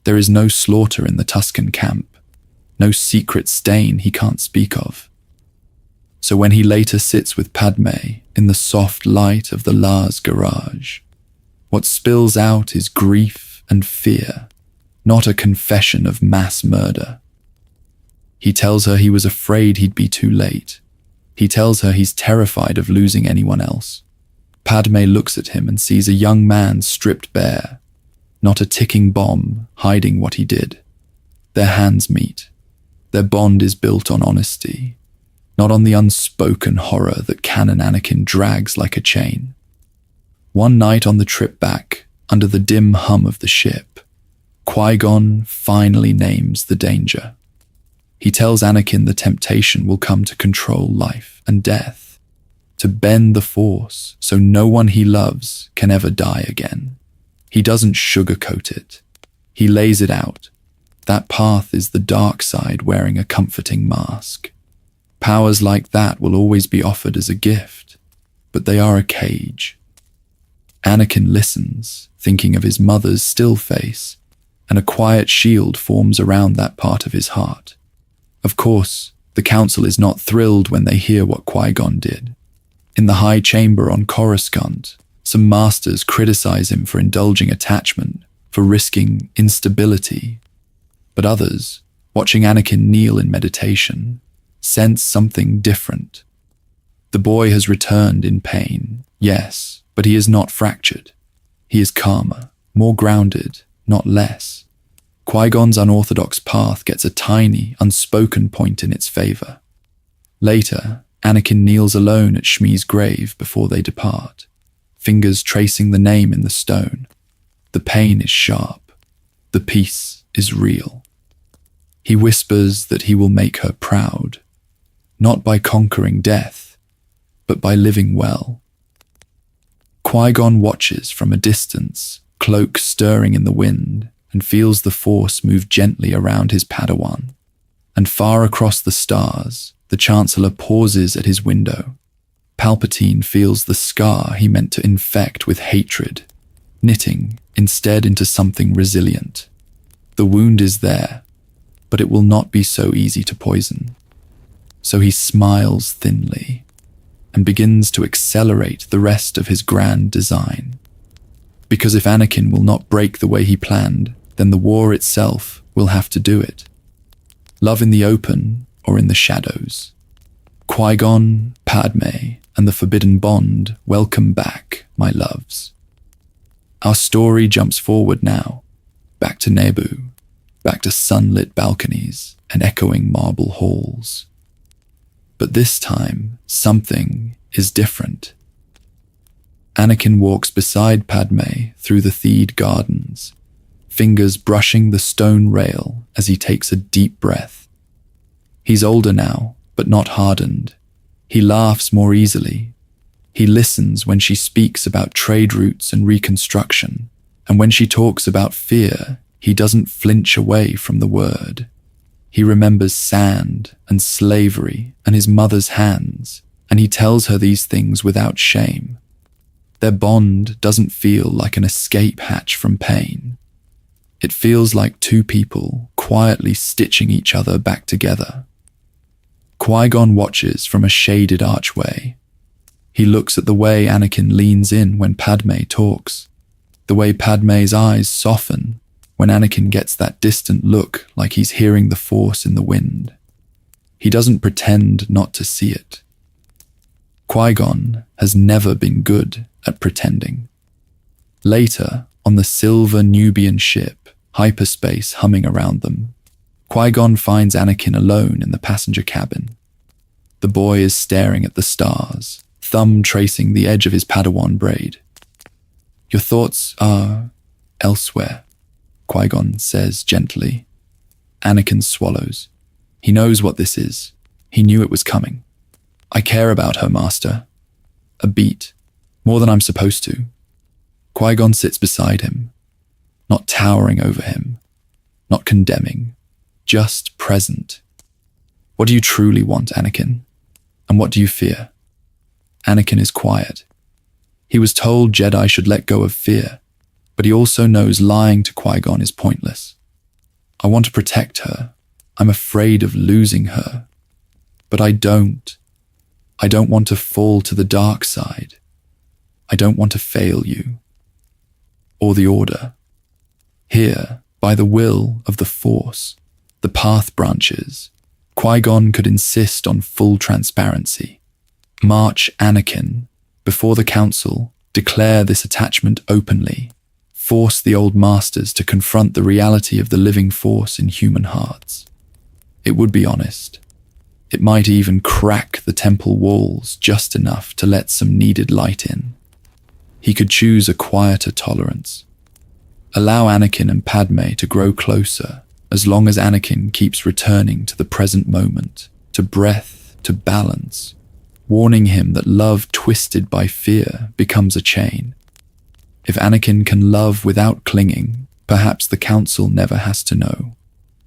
There is no slaughter in the Tusken camp, no secret stain he can't speak of. So when he later sits with Padmé in the soft light of the Lars garage, what spills out is grief and fear, not a confession of mass murder. He tells her he was afraid he'd be too late. He tells her he's terrified of losing anyone else. Padmé looks at him and sees a young man stripped bare, not a ticking bomb hiding what he did. Their hands meet. Their bond is built on honesty, not on the unspoken horror that canon Anakin drags like a chain. One night on the trip back, under the dim hum of the ship, Qui-Gon finally names the danger. He tells Anakin the temptation will come to control life and death, to bend the Force so no one he loves can ever die again. He doesn't sugarcoat it. He lays it out. That path is the dark side wearing a comforting mask. Powers like that will always be offered as a gift, but they are a cage. Anakin listens, thinking of his mother's still face, and a quiet shield forms around that part of his heart. Of course, the Council is not thrilled when they hear what Qui-Gon did. In the High Chamber on Coruscant, some masters criticize him for indulging attachment, for risking instability. But others, watching Anakin kneel in meditation, sense something different. The boy has returned in pain, yes, but he is not fractured. He is calmer, more grounded, not less. Qui-Gon's unorthodox path gets a tiny, unspoken point in its favor. Later, Anakin kneels alone at Shmi's grave before they depart, fingers tracing the name in the stone. The pain is sharp. The peace is real. He whispers that he will make her proud, not by conquering death, but by living well. Qui-Gon watches from a distance, cloak stirring in the wind, and feels the Force move gently around his Padawan. And far across the stars, the Chancellor pauses at his window. Palpatine feels the scar he meant to infect with hatred, knitting instead into something resilient. The wound is there, but it will not be so easy to poison. So he smiles thinly and begins to accelerate the rest of his grand design. Because if Anakin will not break the way he planned, then the war itself will have to do it. Love in the open or in the shadows. Qui-Gon, Padmé, and the Forbidden Bond, welcome back, my loves. Our story jumps forward now, back to Naboo, back to sunlit balconies and echoing marble halls. But this time, something is different. Anakin walks beside Padmé through the Theed gardens, fingers brushing the stone rail as he takes a deep breath. He's older now, but not hardened. He laughs more easily. He listens when she speaks about trade routes and reconstruction, and when she talks about fear, he doesn't flinch away from the word. He remembers sand and slavery and his mother's hands, and he tells her these things without shame. Their bond doesn't feel like an escape hatch from pain. It feels like two people quietly stitching each other back together. Qui-Gon watches from a shaded archway. He looks at the way Anakin leans in when Padmé talks, the way Padmé's eyes soften when Anakin gets that distant look like he's hearing the Force in the wind. He doesn't pretend not to see it. Qui-Gon has never been good at pretending. Later, on the silver Nubian ship, hyperspace humming around them, Qui-Gon finds Anakin alone in the passenger cabin. The boy is staring at the stars, thumb tracing the edge of his Padawan braid. "Your thoughts are elsewhere," Qui-Gon says gently. Anakin swallows. He knows what this is. He knew it was coming. "I care about her, Master. A beat. More than I'm supposed to." Qui-Gon sits beside him, not towering over him, not condemning, just present. "What do you truly want, Anakin? And what do you fear?" Anakin is quiet. He was told Jedi should let go of fear, but he also knows lying to Qui-Gon is pointless. "I want to protect her. I'm afraid of losing her. But I don't. I don't want to fall to the dark side. I don't want to fail you. Or the Order. Here, by the will of the Force, the path branches. Qui-Gon could insist on full transparency. March Anakin, before the Council, declare this attachment openly, force the old masters to confront the reality of the living Force in human hearts. It would be honest. It might even crack the temple walls just enough to let some needed light in. He could choose a quieter tolerance. Allow Anakin and Padmé to grow closer, as long as Anakin keeps returning to the present moment, to breath, to balance, warning him that love twisted by fear becomes a chain. If Anakin can love without clinging, perhaps the Council never has to know.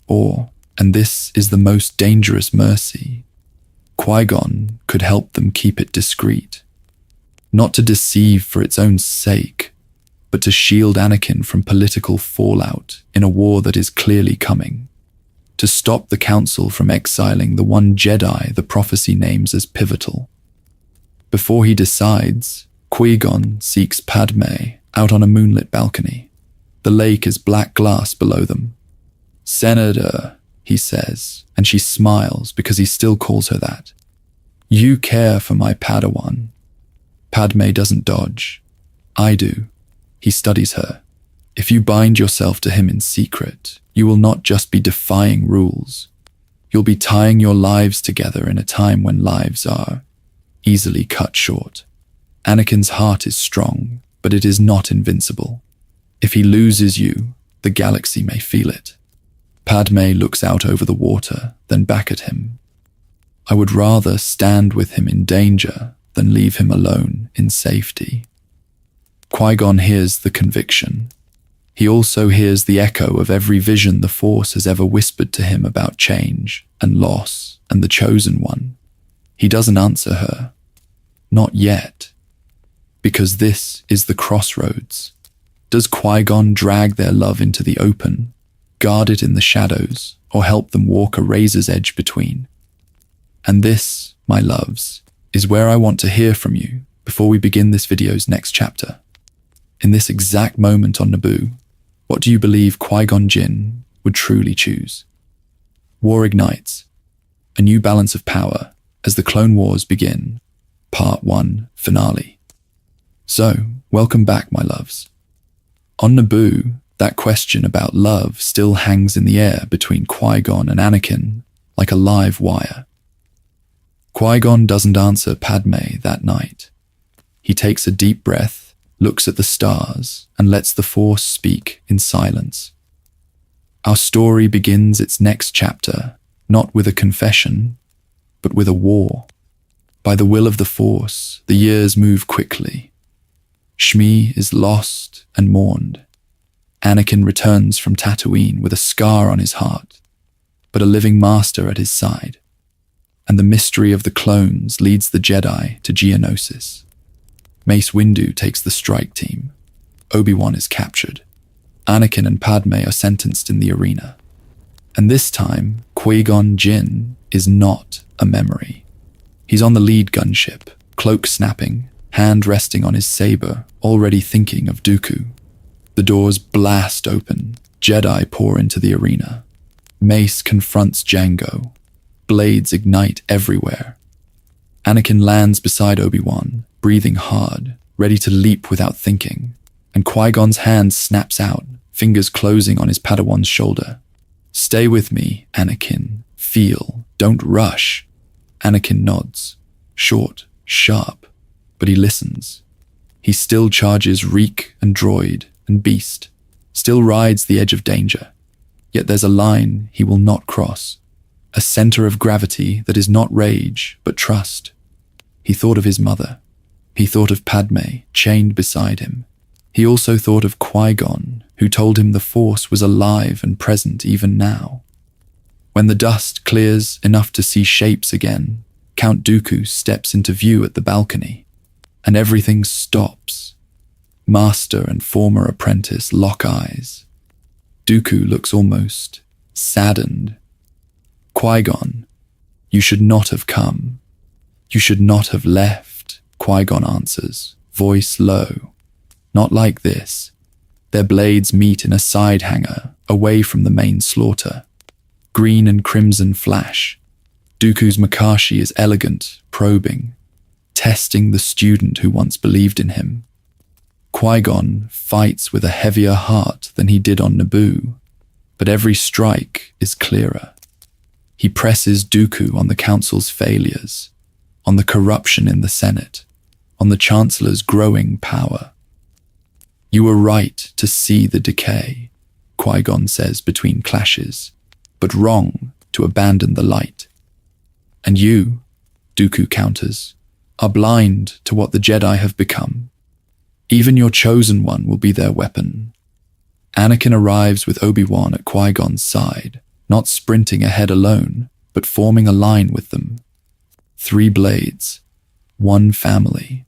Or, and this is the most dangerous mercy, Qui-Gon could help them keep it discreet. Not to deceive for its own sake, but to shield Anakin from political fallout in a war that is clearly coming. To stop the Council from exiling the one Jedi the prophecy names as pivotal. Before he decides, Qui-Gon seeks Padmé out on a moonlit balcony. The lake is black glass below them. "Senator," he says, and she smiles because he still calls her that. You care for my Padawan. Padmé doesn't dodge. I do. He studies her. If you bind yourself to him in secret, you will not just be defying rules. You'll be tying your lives together in a time when lives are easily cut short. Anakin's heart is strong, but it is not invincible. If he loses you, the galaxy may feel it. Padmé looks out over the water, then back at him. I would rather stand with him in danger than leave him alone in safety. Qui-Gon hears the conviction. He also hears the echo of every vision the Force has ever whispered to him about change and loss and the Chosen One. He doesn't answer her. Not yet. Because this is the crossroads. Does Qui-Gon drag their love into the open, guard it in the shadows, or help them walk a razor's edge between? And this, my loves, is where I want to hear from you before we begin this video's next chapter. In this exact moment on Naboo, what do you believe Qui-Gon Jinn would truly choose? War ignites, a new balance of power as the Clone Wars begin, Part 1 Finale. So, welcome back, my loves. On Naboo, that question about love still hangs in the air between Qui-Gon and Anakin like a live wire. Qui-Gon doesn't answer Padmé that night. He takes a deep breath, looks at the stars, and lets the Force speak in silence. Our story begins its next chapter, not with a confession, but with a war. By the will of the Force, the years move quickly. Shmi is lost and mourned. Anakin returns from Tatooine with a scar on his heart, but a living master at his side. And the mystery of the clones leads the Jedi to Geonosis. Mace Windu takes the strike team. Obi-Wan is captured. Anakin and Padmé are sentenced in the arena. And this time, Qui-Gon Jinn is not a memory. He's on the lead gunship, cloak snapping, hand resting on his saber, already thinking of Dooku. The doors blast open. Jedi pour into the arena. Mace confronts Jango. Blades ignite everywhere. Anakin lands beside Obi-Wan, breathing hard, ready to leap without thinking, and Qui-Gon's hand snaps out, fingers closing on his Padawan's shoulder. Stay with me, Anakin. Feel. Don't rush. Anakin nods. Short, sharp, but he listens. He still charges Reek and Droid and Beast, still rides the edge of danger. Yet there's a line he will not cross. A center of gravity that is not rage, but trust. He thought of his mother. He thought of Padmé, chained beside him. He also thought of Qui-Gon, who told him the Force was alive and present even now. When the dust clears enough to see shapes again, Count Dooku steps into view at the balcony, and everything stops. Master and former apprentice lock eyes. Dooku looks almost saddened. Qui-Gon, you should not have come. You should not have left, Qui-Gon answers, voice low. Not like this. Their blades meet in a side hangar, away from the main slaughter. Green and crimson flash. Dooku's Makashi is elegant, probing, testing the student who once believed in him. Qui-Gon fights with a heavier heart than he did on Naboo, but every strike is clearer. He presses Dooku on the Council's failures, on the corruption in the Senate, on the Chancellor's growing power. You were right to see the decay, Qui-Gon says between clashes, but wrong to abandon the light. And you, Dooku counters, are blind to what the Jedi have become. Even your chosen one will be their weapon. Anakin arrives with Obi-Wan at Qui-Gon's side, not sprinting ahead alone, but forming a line with them. 3 blades, 1 family.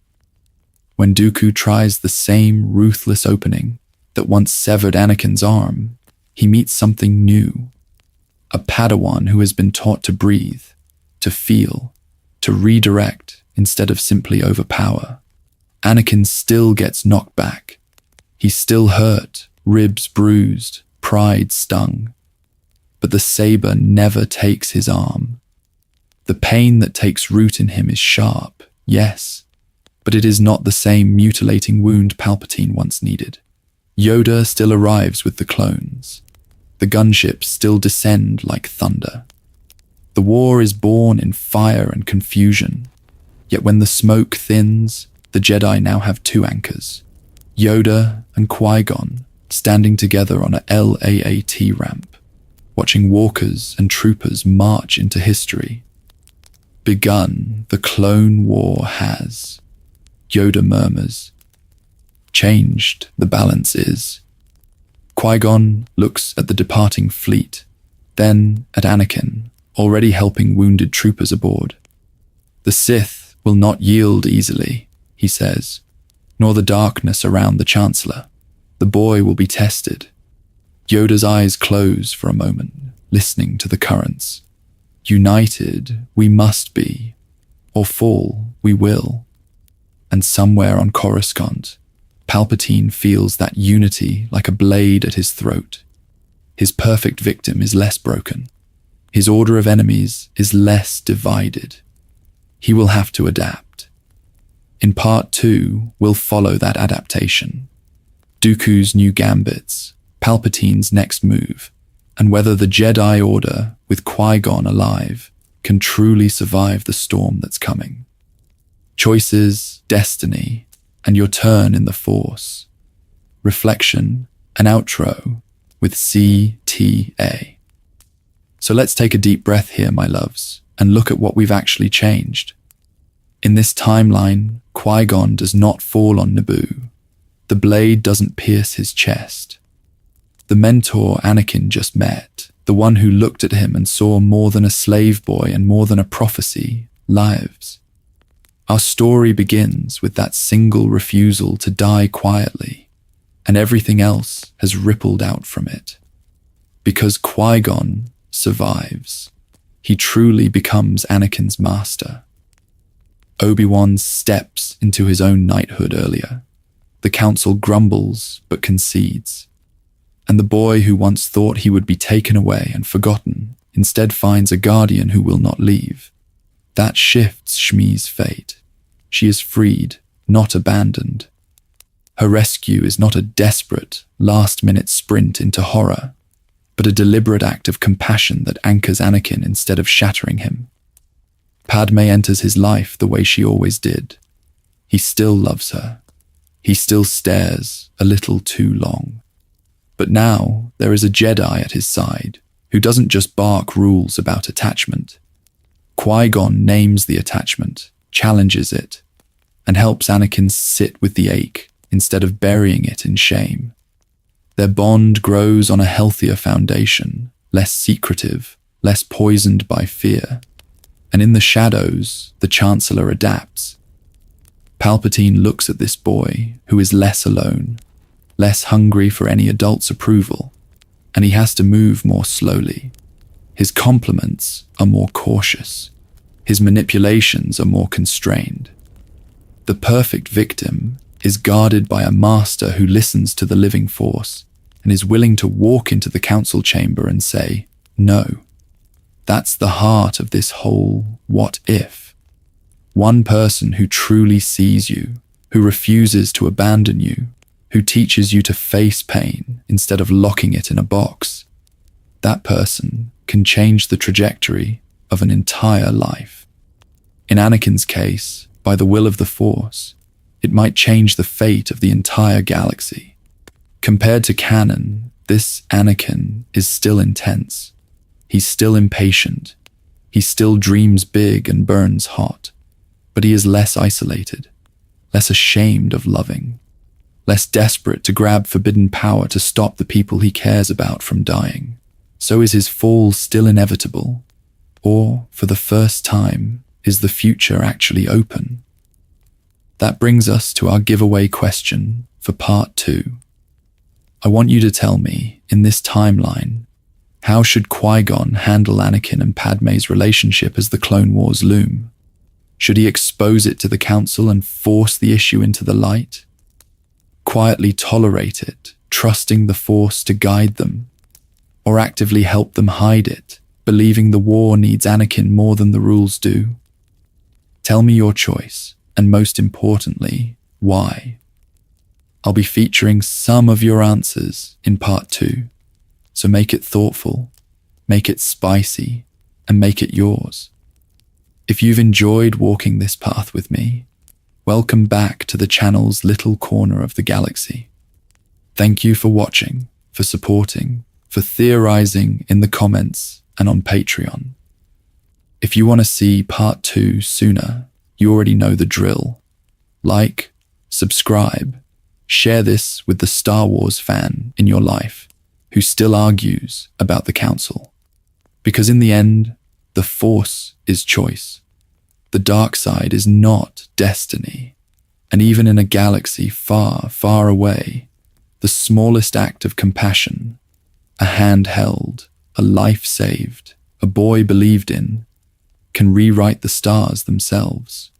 When Dooku tries the same ruthless opening that once severed Anakin's arm, he meets something new. A Padawan who has been taught to breathe, to feel, to redirect instead of simply overpower. Anakin still gets knocked back. He's still hurt, ribs bruised, pride stung. but the saber never takes his arm. The pain that takes root in him is sharp, yes, but it is not the same mutilating wound Palpatine once needed. Yoda still arrives with the clones. The gunships still descend like thunder. The war is born in fire and confusion, yet when the smoke thins, the Jedi now have two anchors, Yoda and Qui-Gon, standing together on a LAAT ramp, watching walkers and troopers march into history. Begun, the clone war has, Yoda murmurs. Changed, the balance is. Qui-Gon looks at the departing fleet, then at Anakin, already helping wounded troopers aboard. The Sith will not yield easily, he says, nor the darkness around the Chancellor. The boy will be tested. Yoda's eyes close for a moment, listening to the currents. United we must be, or fall we will. And somewhere on Coruscant, Palpatine feels that unity like a blade at his throat. His perfect victim is less broken. His order of enemies is less divided. He will have to adapt. In Part 2, we'll follow that adaptation. Dooku's new gambits, Palpatine's next move, and whether the Jedi Order, with Qui-Gon alive, can truly survive the storm that's coming. Choices, destiny, and your turn in the Force. Reflection, an outro with CTA. So let's take a deep breath here, my loves, and look at what we've actually changed. In this timeline, Qui-Gon does not fall on Naboo. The blade doesn't pierce his chest. The mentor Anakin just met, the one who looked at him and saw more than a slave boy and more than a prophecy, lives. Our story begins with that single refusal to die quietly, and everything else has rippled out from it. Because Qui-Gon survives, he truly becomes Anakin's master. Obi-Wan steps into his own knighthood earlier. The Council grumbles but concedes. And the boy who once thought he would be taken away and forgotten instead finds a guardian who will not leave. That shifts Shmi's fate. She is freed, not abandoned. Her rescue is not a desperate, last-minute sprint into horror, but a deliberate act of compassion that anchors Anakin instead of shattering him. Padmé enters his life the way she always did. He still loves her. He still stares a little too long. But now there is a Jedi at his side who doesn't just bark rules about attachment. Qui-Gon names the attachment, challenges it, and helps Anakin sit with the ache instead of burying it in shame. Their bond grows on a healthier foundation, less secretive, less poisoned by fear. And in the shadows, the Chancellor adapts. Palpatine looks at this boy who is less alone, less hungry for any adult's approval, and he has to move more slowly. His compliments are more cautious. His manipulations are more constrained. The perfect victim is guarded by a master who listens to the living Force and is willing to walk into the council chamber and say, no. That's the heart of this whole what if. One person who truly sees you, who refuses to abandon you, who teaches you to face pain instead of locking it in a box. That person can change the trajectory of an entire life. In Anakin's case, by the will of the Force, it might change the fate of the entire galaxy. Compared to canon, this Anakin is still intense. He's still impatient. He still dreams big and burns hot. But he is less isolated, less ashamed of loving, less desperate to grab forbidden power to stop the people he cares about from dying. So is his fall still inevitable? Or, for the first time, is the future actually open? That brings us to our giveaway question for Part 2. I want you to tell me, in this timeline, how should Qui-Gon handle Anakin and Padmé's relationship as the Clone Wars loom? Should he expose it to the Council and force the issue into the light? Quietly tolerate it, trusting the Force to guide them? or actively help them hide it, believing the war needs Anakin more than the rules do? Tell me your choice, and most importantly, why. I'll be featuring some of your answers in part 2, so make it thoughtful, make it spicy, and make it yours. If you've enjoyed walking this path with me, welcome back to the channel's little corner of the galaxy. Thank you for watching, for supporting, for theorizing in the comments and on Patreon. If you want to see part 2 sooner, you already know the drill. Like, subscribe, share this with the Star Wars fan in your life who still argues about the Council. Because in the end, the Force is choice. The dark side is not destiny. And even in a galaxy far, far away, the smallest act of compassion, a hand held, a life saved, a boy believed in, can rewrite the stars themselves.